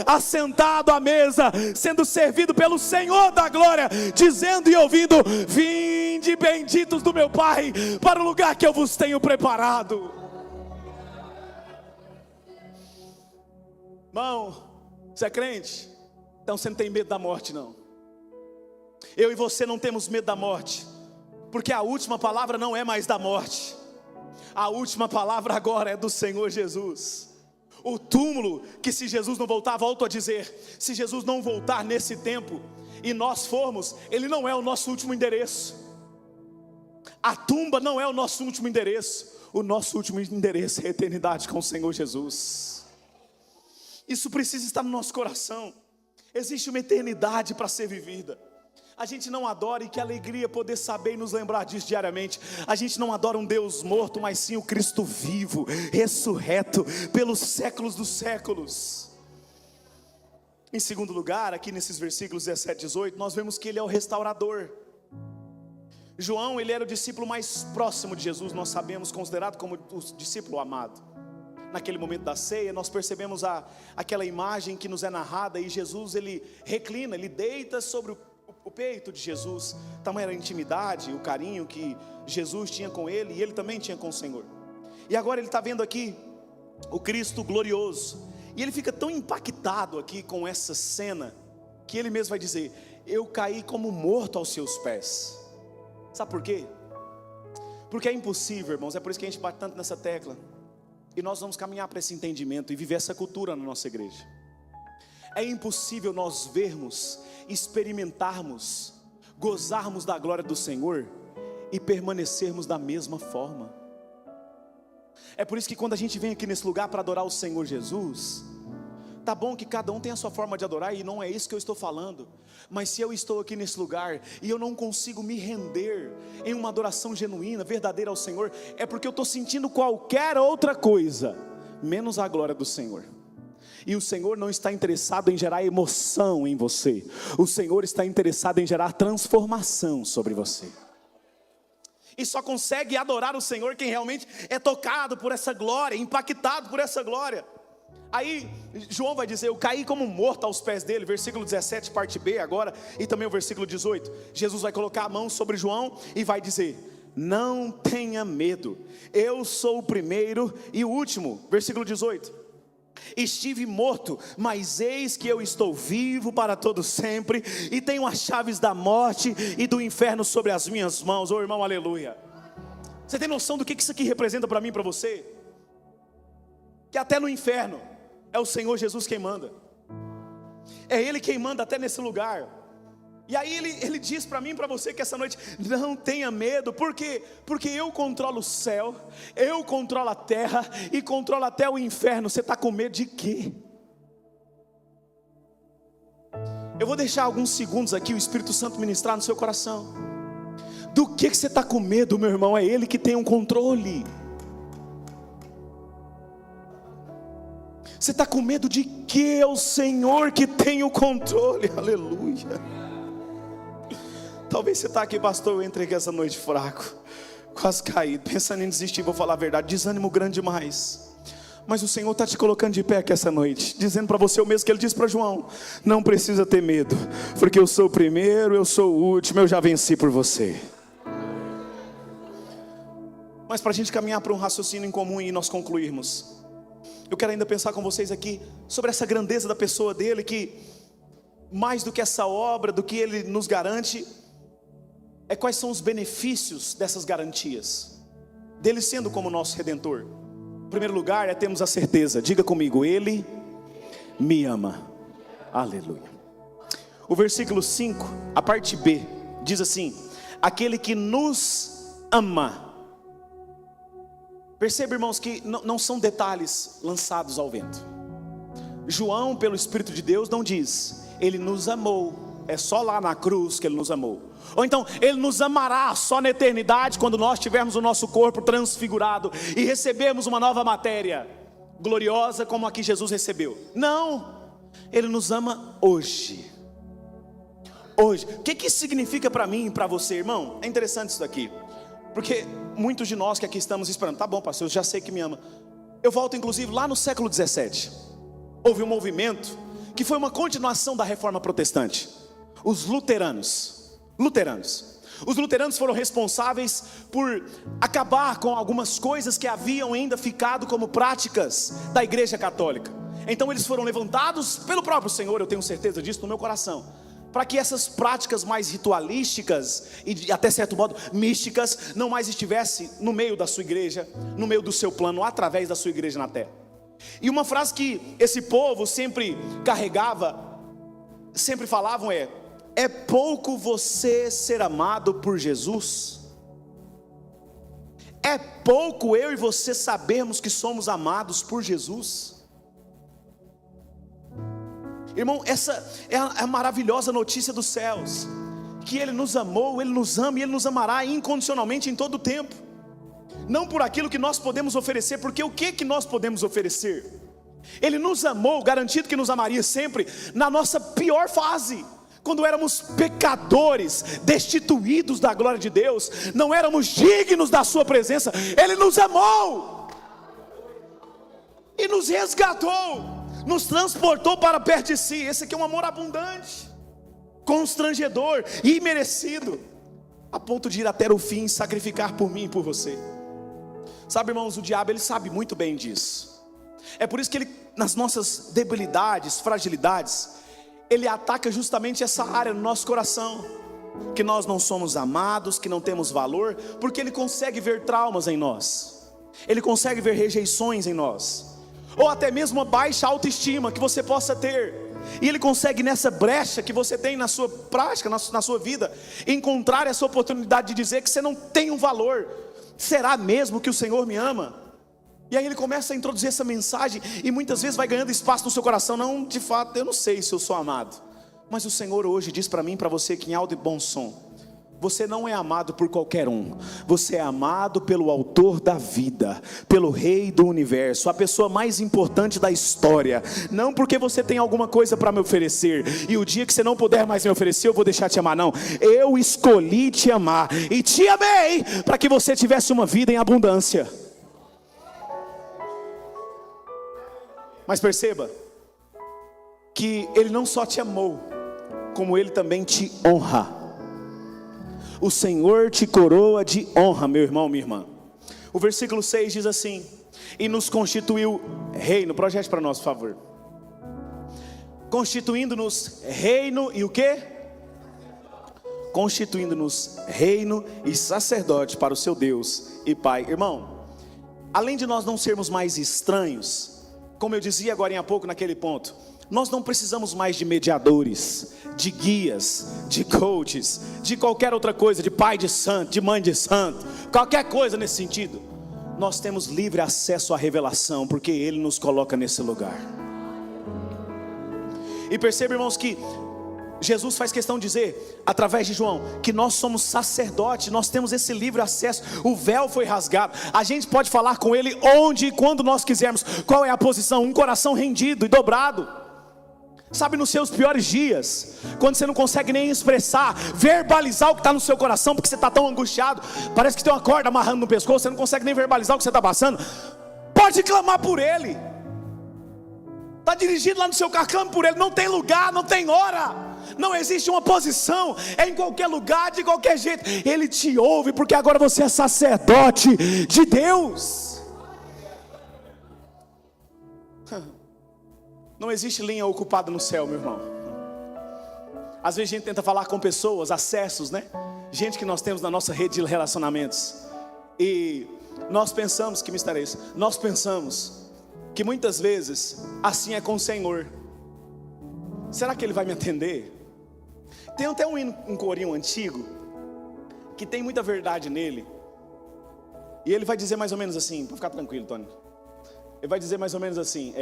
assentado à mesa, sendo servido pelo Senhor da glória, dizendo e ouvindo: vinde benditos do meu Pai, para o lugar que eu vos tenho preparado. Irmão, você é crente? Então você não tem medo da morte, não. Eu e você não temos medo da morte, porque a última palavra não é mais da morte, a última palavra agora é do Senhor Jesus. O túmulo, que se Jesus não voltar, volto a dizer, se Jesus não voltar nesse tempo, e nós formos, ele não é o nosso último endereço. A tumba não é o nosso último endereço. O nosso último endereço é a eternidade com o Senhor Jesus. Isso precisa estar no nosso coração. Existe uma eternidade para ser vivida. A gente não adora, e que alegria poder saber e nos lembrar disso diariamente. A gente não adora um Deus morto, mas sim o Cristo vivo, ressurreto pelos séculos dos séculos. Em segundo lugar, aqui nesses versículos 17 e 18, nós vemos que ele é o restaurador. João, ele era o discípulo mais próximo de Jesus, nós sabemos, considerado como o discípulo amado. Naquele momento da ceia, nós percebemos aquela imagem que nos é narrada, e Jesus, ele reclina, ele deita sobre o peito de Jesus. Tamanha era a intimidade, o carinho que Jesus tinha com ele, e ele também tinha com o Senhor. E agora ele está vendo aqui o Cristo glorioso, e ele fica tão impactado aqui com essa cena, que ele mesmo vai dizer: eu caí como morto aos seus pés. Sabe por quê? Porque é impossível, irmãos, é por isso que a gente bate tanto nessa tecla, e nós vamos caminhar para esse entendimento e viver essa cultura na nossa igreja. É impossível nós vermos, experimentarmos, gozarmos da glória do Senhor e permanecermos da mesma forma. É por isso que quando a gente vem aqui nesse lugar para adorar o Senhor Jesus, tá bom que cada um tem a sua forma de adorar, e não é isso que eu estou falando, mas se eu estou aqui nesse lugar e eu não consigo me render em uma adoração genuína, verdadeira ao Senhor, é porque eu estou sentindo qualquer outra coisa menos a glória do Senhor. E o Senhor não está interessado em gerar emoção em você, o Senhor está interessado em gerar transformação sobre você. E só consegue adorar o Senhor quem realmente é tocado por essa glória, impactado por essa glória. Aí João vai dizer: eu caí como morto aos pés dele, versículo 17, parte B agora, e também o versículo 18. Jesus vai colocar a mão sobre João e vai dizer: não tenha medo, eu sou o primeiro e o último. Versículo 18: estive morto, mas eis que eu estou vivo para todo sempre, e tenho as chaves da morte e do inferno sobre as minhas mãos. Ô irmão, aleluia. Você tem noção do que isso aqui representa para mim e para você? Que até no inferno é o Senhor Jesus quem manda, é Ele quem manda até nesse lugar. E aí ele diz para mim e para você que essa noite: não tenha medo. Por quê? Porque eu controlo o céu, eu controlo a terra e controlo até o inferno. Você está com medo de quê? Eu vou deixar alguns segundos aqui o Espírito Santo ministrar no seu coração. Do que você está com medo, meu irmão? É Ele que tem um controle. Você está com medo de quê? É o Senhor que tem o controle. Aleluia. Talvez você está aqui: pastor, eu entrei aqui essa noite fraco, quase caído, pensando em desistir. Vou falar a verdade, desânimo grande demais. Mas o Senhor está te colocando de pé aqui essa noite, dizendo para você o mesmo que Ele disse para João: não precisa ter medo, porque eu sou o primeiro, eu sou o último, eu já venci por você. Mas para a gente caminhar para um raciocínio em comum e nós concluirmos, eu quero ainda pensar com vocês aqui sobre essa grandeza da pessoa dele, que mais do que essa obra, do que Ele nos garante, é quais são os benefícios dessas garantias, dele sendo como nosso Redentor. Em primeiro lugar, termos a certeza, diga comigo: Ele me ama. Aleluia. O versículo 5, a parte B, diz assim: aquele que nos ama. Perceba, irmãos, que não são detalhes lançados ao vento. João, pelo Espírito de Deus, não diz: Ele nos amou, é só lá na cruz que Ele nos amou. Ou então, Ele nos amará só na eternidade, quando nós tivermos o nosso corpo transfigurado e recebermos uma nova matéria gloriosa como a que Jesus recebeu. Não, Ele nos ama hoje. Hoje. O que isso significa para mim e para você, irmão? É interessante isso daqui, porque muitos de nós que aqui estamos esperando: tá bom, pastor, eu já sei que me ama. Eu volto inclusive lá no século 17. Houve um movimento que foi uma continuação da reforma protestante. Os luteranos. Os luteranos foram responsáveis por acabar com algumas coisas que haviam ainda ficado como práticas da igreja católica. Então eles foram levantados pelo próprio Senhor, eu tenho certeza disso no meu coração, para que essas práticas mais ritualísticas e até certo modo místicas não mais estivessem no meio da sua igreja, no meio do seu plano, através da sua igreja na terra. E uma frase que esse povo sempre carregava, sempre falavam é pouco você ser amado por Jesus? É pouco eu e você sabermos que somos amados por Jesus? Irmão, essa é a maravilhosa notícia dos céus, que Ele nos amou, Ele nos ama e Ele nos amará incondicionalmente em todo o tempo. Não por aquilo que nós podemos oferecer, porque o que nós podemos oferecer? Ele nos amou, garantido que nos amaria sempre, na nossa pior fase, quando éramos pecadores, destituídos da glória de Deus, não éramos dignos da sua presença. Ele nos amou e nos resgatou, nos transportou para perto de si. Esse aqui é um amor abundante, constrangedor, imerecido, a ponto de ir até o fim, sacrificar por mim e por você. Sabe, irmãos, o diabo, ele sabe muito bem disso. É por isso que ele, nas nossas debilidades, fragilidades, ele ataca justamente essa área no nosso coração, que nós não somos amados, que não temos valor, porque ele consegue ver traumas em nós, ele consegue ver rejeições em nós, ou até mesmo uma baixa autoestima que você possa ter. E Ele consegue nessa brecha que você tem na sua prática, na sua vida, encontrar essa oportunidade de dizer que você não tem um valor. Será mesmo que o Senhor me ama? E aí Ele começa a introduzir essa mensagem, e muitas vezes vai ganhando espaço no seu coração. Não, de fato, eu não sei se eu sou amado, mas o Senhor hoje diz para mim e para você que em alto e bom som: você não é amado por qualquer um, você é amado pelo autor da vida, pelo Rei do universo, a pessoa mais importante da história. Não porque você tem alguma coisa para me oferecer, e o dia que você não puder mais me oferecer, eu vou deixar de te amar. Não, eu escolhi te amar, e te amei para que você tivesse uma vida em abundância. Mas perceba que Ele não só te amou, como Ele também te honra. O Senhor te coroa de honra, meu irmão, minha irmã. O versículo 6 diz assim: e nos constituiu reino. Projete para nós, por favor. Constituindo-nos reino e o quê? Constituindo-nos reino e sacerdote para o seu Deus e Pai. Irmão, além de nós não sermos mais estranhos, como eu dizia agora há pouco naquele ponto, nós não precisamos mais de mediadores, de guias, de coaches, de qualquer outra coisa, de pai de santo, de mãe de santo, qualquer coisa nesse sentido. Nós temos livre acesso à revelação, porque Ele nos coloca nesse lugar. E perceba, irmãos, que Jesus faz questão de dizer, através de João, que nós somos sacerdotes, nós temos esse livre acesso. O véu foi rasgado, a gente pode falar com Ele onde e quando nós quisermos. Qual é a posição? Um coração rendido e dobrado. Sabe, nos seus piores dias, quando você não consegue nem expressar, verbalizar o que está no seu coração, porque você está tão angustiado, parece que tem uma corda amarrando no pescoço, você não consegue nem verbalizar o que você está passando, pode clamar por Ele. Está dirigindo lá no seu carro, clame por Ele. Não tem lugar, não tem hora, não existe uma posição, é em qualquer lugar, de qualquer jeito. Ele te ouve, porque agora você é sacerdote de Deus. Não existe linha ocupada no céu, meu irmão. Às vezes a gente tenta falar com pessoas, acessos, né? Gente que nós temos na nossa rede de relacionamentos, e nós pensamos, que mistério é esse? Nós pensamos que muitas vezes assim é com o Senhor. Será que Ele vai me atender? Tem até um corinho antigo que tem muita verdade nele, e ele vai dizer mais ou menos assim, para ficar tranquilo, Tony. Ele vai dizer mais ou menos assim: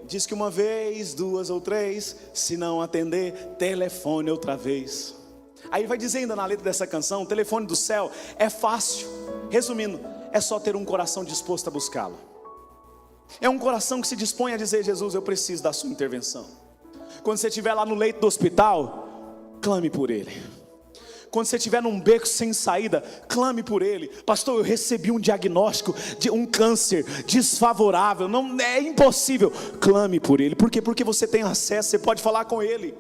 diz que uma vez, duas ou três, se não atender, telefone outra vez. Aí ele vai dizer ainda na letra dessa canção: o telefone do céu é fácil. Resumindo, é só ter um coração disposto a buscá-lo. É um coração que se dispõe a dizer: Jesus, eu preciso da sua intervenção. Quando você estiver lá no leito do hospital, clame por Ele. Quando você estiver num beco sem saída, clame por Ele. Pastor, eu recebi um diagnóstico de um câncer desfavorável, não é impossível. Clame por Ele. Por quê? Porque você tem acesso, você pode falar com Ele.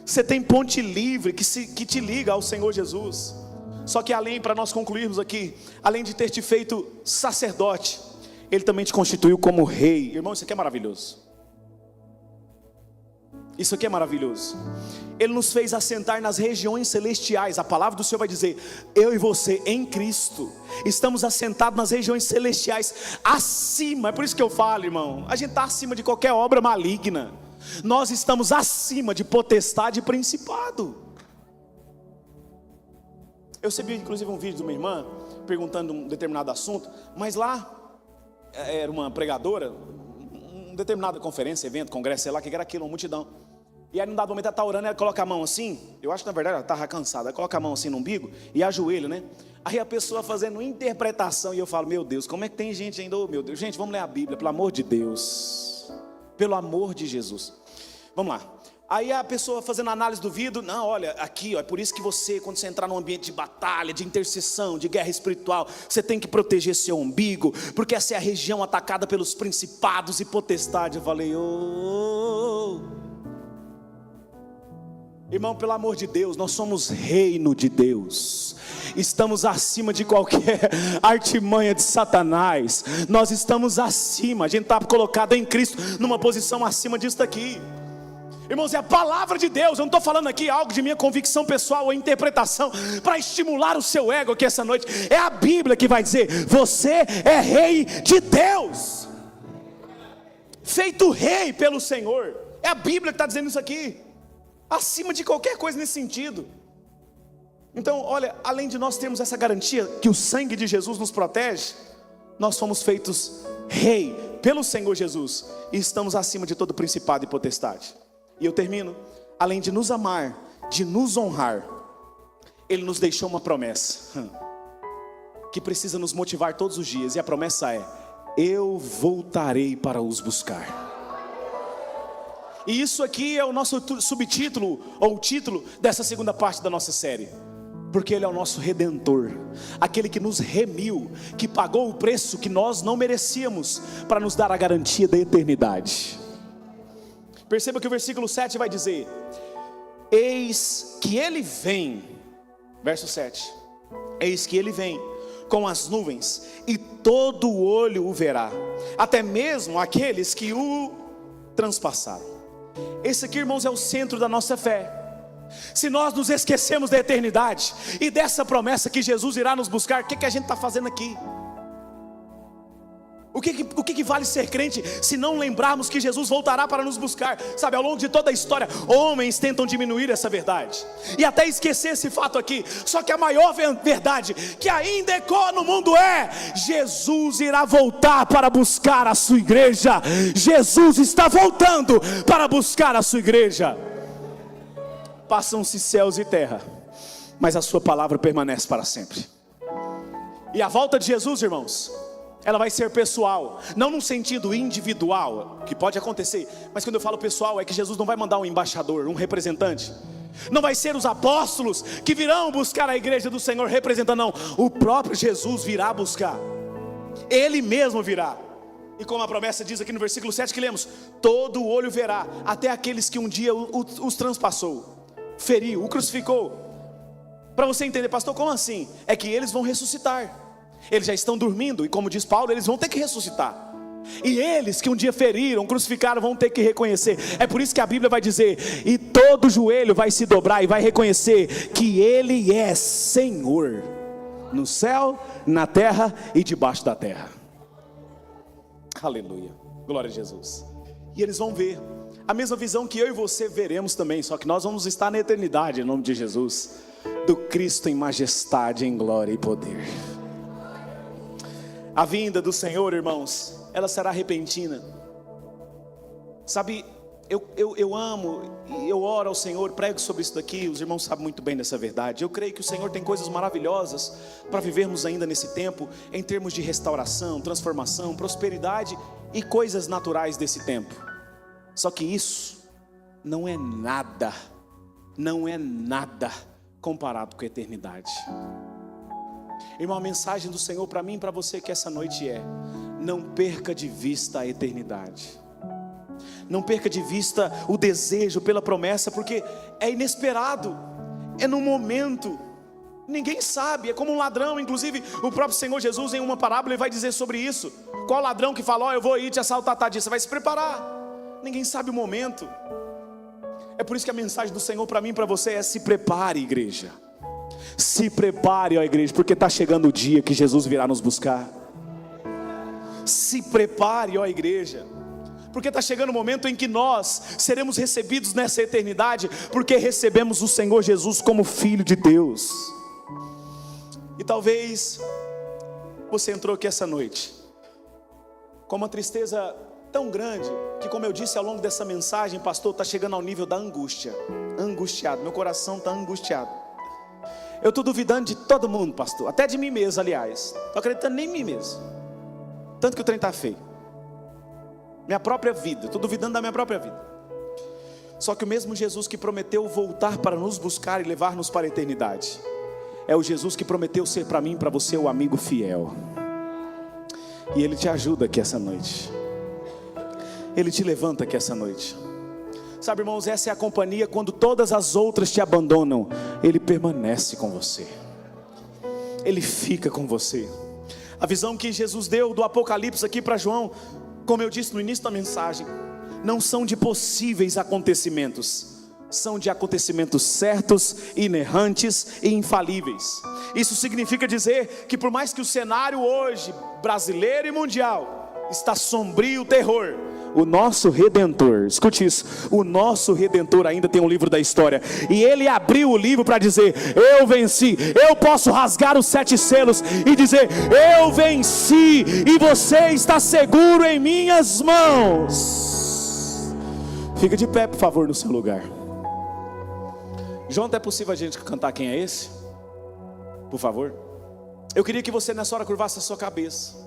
Você tem ponte livre que te liga ao Senhor Jesus. Só que além, para nós concluirmos aqui, além de ter te feito sacerdote, Ele também te constituiu como rei. Irmão, isso aqui é maravilhoso. Isso aqui é maravilhoso. Ele nos fez assentar nas regiões celestiais. A palavra do Senhor vai dizer: eu e você em Cristo estamos assentados nas regiões celestiais, acima. É por isso que eu falo, irmão, a gente está acima de qualquer obra maligna. Nós estamos acima de potestade e principado. Eu recebi inclusive um vídeo de uma irmã perguntando um determinado assunto, mas lá era uma pregadora, uma determinada conferência, evento, congresso, sei lá, que era aquilo, uma multidão. E aí num dado momento ela está orando, ela coloca a mão assim, eu acho que na verdade ela estava cansada, ela coloca a mão assim no umbigo e ajoelha, né? Aí a pessoa fazendo interpretação, e eu falo: meu Deus, como é que tem gente ainda? Oh, meu Deus, gente, vamos ler a Bíblia, pelo amor de Deus, pelo amor de Jesus. Vamos lá. Aí a pessoa fazendo análise do vídeo: não, olha, aqui, ó, é por isso que você, quando você entrar num ambiente de batalha, de intercessão, de guerra espiritual, você tem que proteger seu umbigo, porque essa é a região atacada pelos principados e potestades. Eu falei: irmão, pelo amor de Deus, nós somos reino de Deus, estamos acima de qualquer artimanha de Satanás, nós estamos acima, a gente está colocado em Cristo, numa posição acima disso daqui. Irmãos, é a palavra de Deus. Eu não estou falando aqui algo de minha convicção pessoal ou interpretação para estimular o seu ego aqui essa noite. É a Bíblia que vai dizer: você é rei de Deus, feito rei pelo Senhor. É a Bíblia que está dizendo isso aqui. Acima de qualquer coisa nesse sentido. Então, olha, além de nós termos essa garantia que o sangue de Jesus nos protege, nós fomos feitos rei pelo Senhor Jesus e estamos acima de todo principado e potestade. E eu termino, além de nos amar, de nos honrar, Ele nos deixou uma promessa que precisa nos motivar todos os dias, e a promessa é: eu voltarei para os buscar. E isso aqui é o nosso subtítulo, ou título dessa segunda parte da nossa série. Porque Ele é o nosso Redentor, aquele que nos remiu, que pagou o preço que nós não merecíamos, para nos dar a garantia da eternidade. Perceba que o versículo 7 vai dizer: eis que Ele vem, verso 7, eis que Ele vem com as nuvens, e todo olho o verá, até mesmo aqueles que o transpassaram. Esse aqui, irmãos, é o centro da nossa fé. Se nós nos esquecemos da eternidade e dessa promessa que Jesus irá nos buscar, o que a gente está fazendo aqui? O que vale ser crente se não lembrarmos que Jesus voltará para nos buscar? Sabe, ao longo de toda a história, homens tentam diminuir essa verdade e até esquecer esse fato aqui. Só que a maior verdade que ainda ecoa no mundo é: Jesus irá voltar para buscar a sua igreja. Jesus está voltando para buscar a sua igreja. Passam-se céus e terra, mas a sua palavra permanece para sempre. E a volta de Jesus, irmãos, ela vai ser pessoal, não num sentido individual, que pode acontecer, mas quando eu falo pessoal, é que Jesus não vai mandar um embaixador, um representante. Não vai ser os apóstolos que virão buscar a igreja do Senhor representando, não. O próprio Jesus virá buscar. Ele mesmo virá. E como a promessa diz aqui no versículo 7 que lemos: todo olho verá, até aqueles que um dia os transpassou, feriu, o crucificou. Para você entender, pastor, como assim? É que eles vão ressuscitar. Eles já estão dormindo, e como diz Paulo, eles vão ter que ressuscitar. E eles que um dia feriram, crucificaram, vão ter que reconhecer. É por isso que a Bíblia vai dizer: e todo joelho vai se dobrar e vai reconhecer que Ele é Senhor, no céu, na terra e debaixo da terra. Aleluia, glória a Jesus. E eles vão ver a mesma visão que eu e você veremos também, só que nós vamos estar na eternidade, em nome de Jesus, do Cristo em majestade, em glória e poder. A vinda do Senhor, irmãos, ela será repentina. Sabe, eu amo, eu oro ao Senhor, prego sobre isso daqui. Os irmãos sabem muito bem dessa verdade. Eu creio que o Senhor tem coisas maravilhosas para vivermos ainda nesse tempo, em termos de restauração, transformação, prosperidade e coisas naturais desse tempo. Só que isso não é nada comparado com a eternidade. Irmão, a mensagem do Senhor para mim e para você que essa noite é: não perca de vista a eternidade. Não perca de vista o desejo pela promessa, porque é inesperado, é no momento, ninguém sabe. É como um ladrão, inclusive o próprio Senhor Jesus em uma parábola ele vai dizer sobre isso. Qual ladrão que fala: eu vou ir te assaltar, tadinho? Você vai se preparar. Ninguém sabe o momento. É por isso que a mensagem do Senhor para mim e para você é: se prepare, igreja. Se prepare, ó igreja, porque está chegando o dia que Jesus virá nos buscar. Se prepare, ó igreja, porque está chegando o momento em que nós seremos recebidos nessa eternidade, porque recebemos o Senhor Jesus como Filho de Deus. E talvez você entrou aqui essa noite com uma tristeza tão grande, que como eu disse ao longo dessa mensagem, pastor, está chegando ao nível da angústia. Angustiado, meu coração está angustiado. Eu estou duvidando de todo mundo, pastor, até de mim mesmo, aliás. Estou acreditando nem em mim mesmo, tanto que o trem está feio. Minha própria vida, estou duvidando da minha própria vida. Só que o mesmo Jesus que prometeu voltar para nos buscar e levar-nos para a eternidade, é o Jesus que prometeu ser para mim e para você o amigo fiel. E Ele te ajuda aqui essa noite. Ele te levanta aqui essa noite. Sabe, irmãos, essa é a companhia quando todas as outras te abandonam. Ele permanece com você. Ele fica com você. A visão que Jesus deu do Apocalipse aqui para João, como eu disse no início da mensagem, não são de possíveis acontecimentos, são de acontecimentos certos, inerrantes e infalíveis. Isso significa dizer que por mais que o cenário hoje, brasileiro e mundial, está sombrio, terror, O nosso Redentor, escute isso, o nosso Redentor ainda tem um livro da história, e ele abriu o livro para dizer: eu venci. Eu posso rasgar os 7 selos e dizer: eu venci, e você está seguro em minhas mãos. Fica de pé, por favor, no seu lugar. Jonathan, é possível a gente cantar Quem é Esse? Por favor. Eu queria que você nessa hora curvasse a sua cabeça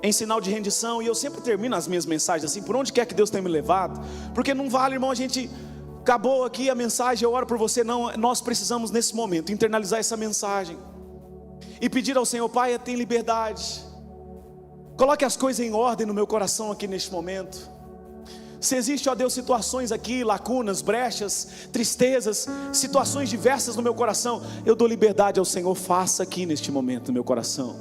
em sinal de rendição. E eu sempre termino as minhas mensagens assim, por onde quer que Deus tenha me levado, porque não vale, irmão, a gente acabou aqui a mensagem, eu oro por você. Não, nós precisamos nesse momento internalizar essa mensagem e pedir ao Senhor: Pai, tem liberdade, coloque as coisas em ordem no meu coração aqui neste momento. Se existe, ó Deus, situações aqui, lacunas, brechas, tristezas, situações diversas no meu coração, eu dou liberdade ao Senhor, faça aqui neste momento no meu coração.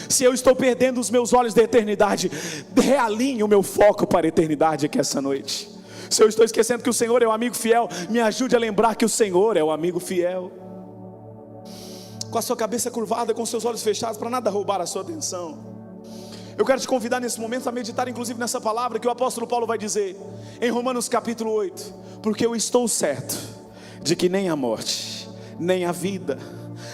Se eu estou perdendo os meus olhos da eternidade, realinhe o meu foco para a eternidade aqui essa noite. Se eu estou esquecendo que o Senhor é o amigo fiel, me ajude a lembrar que o Senhor é o amigo fiel. Com a sua cabeça curvada, com os seus olhos fechados, para nada roubar a sua atenção, eu quero te convidar nesse momento a meditar inclusive nessa palavra que o apóstolo Paulo vai dizer em Romanos capítulo 8. Porque eu estou certo de que nem a morte, nem a vida,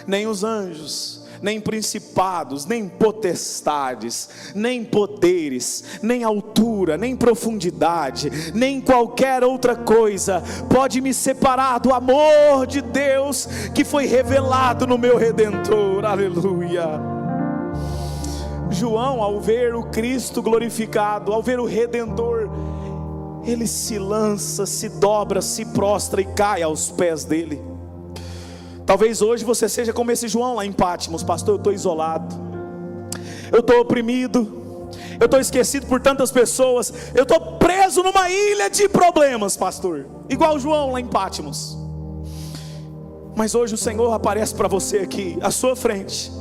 nem os anjos, nem principados, nem potestades, nem poderes, nem altura, nem profundidade, nem qualquer outra coisa pode me separar do amor de Deus que foi revelado no meu Redentor. Aleluia. João, ao ver o Cristo glorificado, ao ver o Redentor, ele se lança, se dobra, se prostra e cai aos pés dele. Talvez hoje você seja como esse João lá em Patmos: pastor, eu estou isolado, eu estou oprimido, eu estou esquecido por tantas pessoas, eu estou preso numa ilha de problemas, pastor, igual João lá em Patmos. Mas hoje o Senhor aparece para você aqui, à sua frente,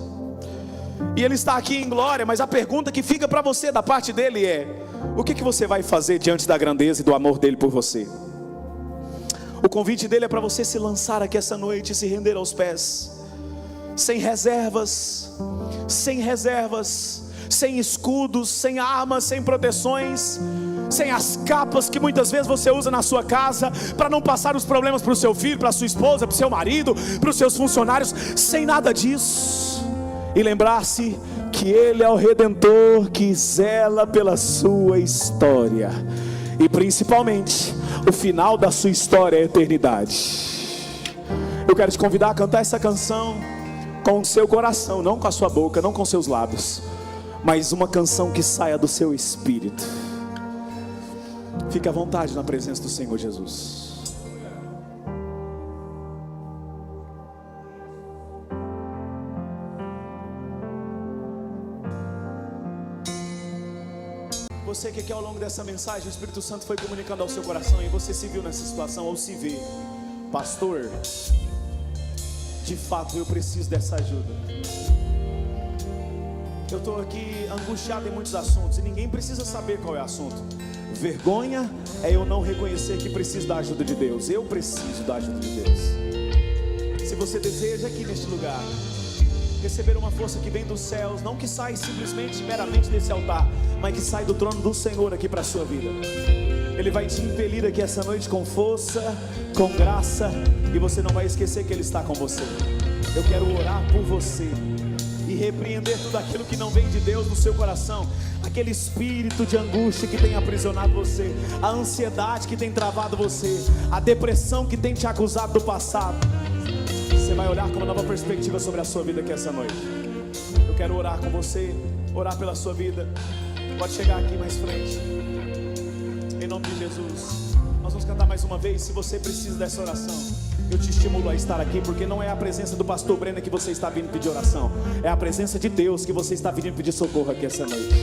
e Ele está aqui em glória. Mas a pergunta que fica para você da parte dEle é: o que você vai fazer diante da grandeza e do amor dEle por você? O convite dEle é para você se lançar aqui essa noite e se render aos pés, sem reservas, sem escudos, sem armas, sem proteções, sem as capas que muitas vezes você usa na sua casa para não passar os problemas para o seu filho, para a sua esposa, para o seu marido, para os seus funcionários, sem nada disso. E lembrar-se que Ele é o Redentor que zela pela sua história, e principalmente o final da sua história é a eternidade. Eu quero te convidar a cantar essa canção com o seu coração, não com a sua boca, não com seus lábios, mas uma canção que saia do seu espírito. Fique à vontade na presença do Senhor Jesus. Você que aqui ao longo dessa mensagem o Espírito Santo foi comunicando ao seu coração, e você se viu nessa situação, ou se vê: pastor, de fato eu preciso dessa ajuda. Eu estou aqui angustiado em muitos assuntos, e ninguém precisa saber qual é o assunto. Vergonha é eu não reconhecer que preciso da ajuda de Deus. Eu preciso da ajuda de Deus. Se você deseja aqui neste lugar receber uma força que vem dos céus, não que sai simplesmente, meramente desse altar, mas que sai do trono do Senhor aqui para a sua vida, Ele vai te impelir aqui essa noite com força, com graça, e você não vai esquecer que Ele está com você. Eu quero orar por você e repreender tudo aquilo que não vem de Deus no seu coração, aquele espírito de angústia que tem aprisionado você, a ansiedade que tem travado você, a depressão que tem te acusado do passado. Você vai olhar com uma nova perspectiva sobre a sua vida aqui essa noite. Eu quero orar com você, orar pela sua vida. Pode chegar aqui mais frente, em nome de Jesus. Nós vamos cantar mais uma vez. Se você precisa dessa oração, eu te estimulo a estar aqui, porque não é a presença do pastor Breno que você está vindo pedir oração, é a presença de Deus que você está vindo pedir socorro aqui essa noite.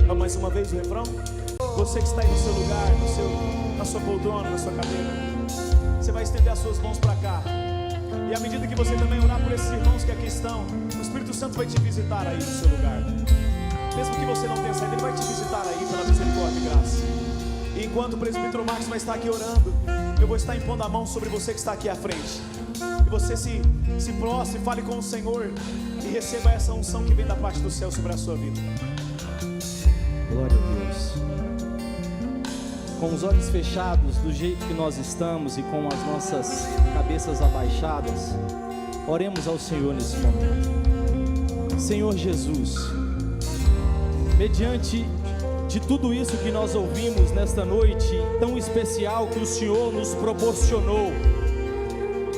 Vamos mais uma vez o refrão? Você que está aí no seu lugar, na sua poltrona, na sua cadeira, você vai estender as suas mãos para cá, e à medida que você também orar por esses irmãos que aqui estão, o Espírito Santo vai te visitar aí no seu lugar. Mesmo que você não tenha saído, Ele vai te visitar aí pela misericórdia e graça. E enquanto o presbítero Marcos vai estar aqui orando, eu vou estar impondo a mão sobre você que está aqui à frente. E você se prostre, fale com o Senhor e receba essa unção que vem da parte do céu sobre a sua vida. Glória a Deus. com os olhos fechados, do jeito que nós estamos e com as nossas cabeças abaixadas, oremos ao Senhor nesse momento. Senhor Jesus, mediante de tudo isso que nós ouvimos nesta noite tão especial que o Senhor nos proporcionou,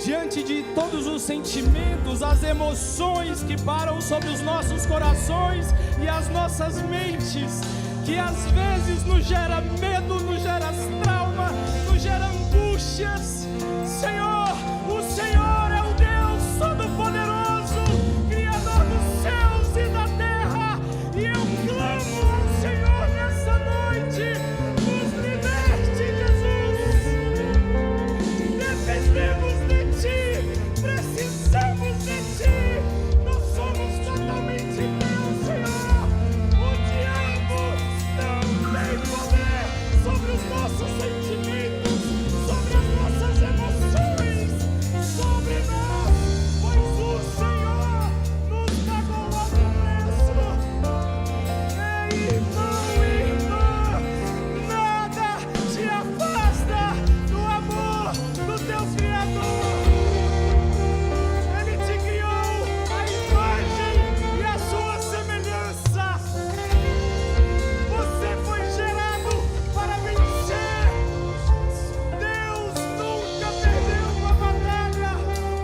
diante de todos os sentimentos, as emoções que param sobre os nossos corações e as nossas mentes, que às vezes nos gera medo, nos gera trauma, nos gera angústias. Senhor, o Senhor é o Deus Todo-Poderoso, Criador dos céus e da terra, e eu clamo ao Senhor nessa noite, nos liberte, Jesus. Dependemos de Ti, precisamos de Ti, nós somos totalmente Teus, Senhor. O diabo não tem poder sobre os nossos sentimentos, sobre as nossas emoções, sobre nós, pois o Senhor nos pagou alto preço. Ei, irmão, irmã, nada te afasta do amor do teu Criador. Ele te criou à imagem e à sua semelhança. Você foi gerado para vencer. Deus nunca perdeu uma batalha,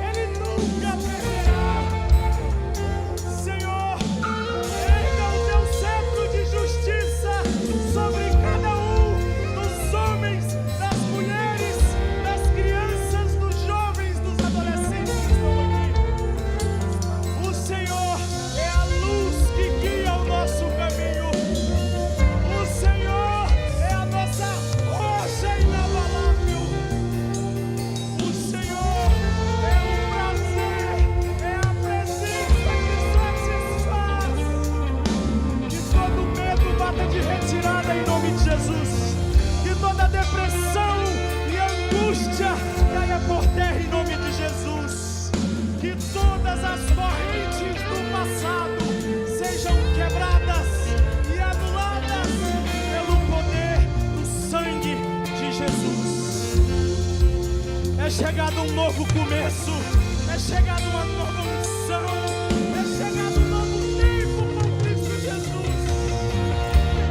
Ele nunca perderá. Senhor, erga o teu cetro de justiça sobre cada um dos homens, das mulheres, das crianças, dos jovens, dos adolescentes que estão aqui. O Senhor é a luz que guia o nosso caminho. O Senhor é a nossa rocha inabalável. O Senhor é o prazer, é a presença que satisfaz. Que todo medo bata de retirada em nome de Jesus. Que toda depressão e angústia caia por terra em nome de Jesus. Que todas as correntes do passado sejam quebradas e anuladas pelo poder do sangue de Jesus. É chegado um novo começo, é chegado uma nova unção, é chegado um novo tempo com Cristo Jesus.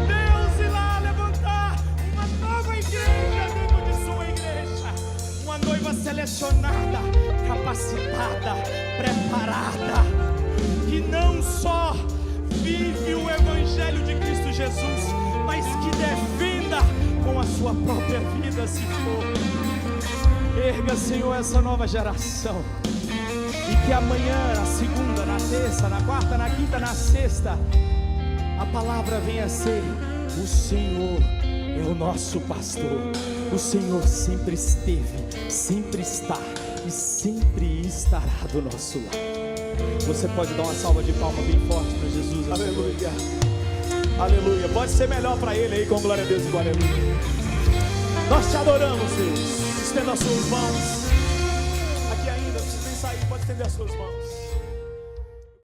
Deus irá levantar uma nova igreja dentro de sua igreja, uma noiva selecionada, capacitada, preparada, que não só vive o evangelho de Cristo Jesus, mas que defenda com a sua própria vida, se for. Erga, Senhor, essa nova geração, e que amanhã, na segunda, na terça, na quarta, na quinta, na sexta, a palavra venha a ser: o Senhor é o nosso pastor. O Senhor sempre esteve, sempre está e sempre estará do nosso lado. Você pode dar uma salva de palmas bem forte para Jesus? Aleluia, aleluia. Pode ser melhor para Ele aí, com glória a Deus e glória a Deus. Nós te adoramos, Deus. Estenda as suas mãos. Aqui ainda, não precisa nem sair, pode estender as suas mãos.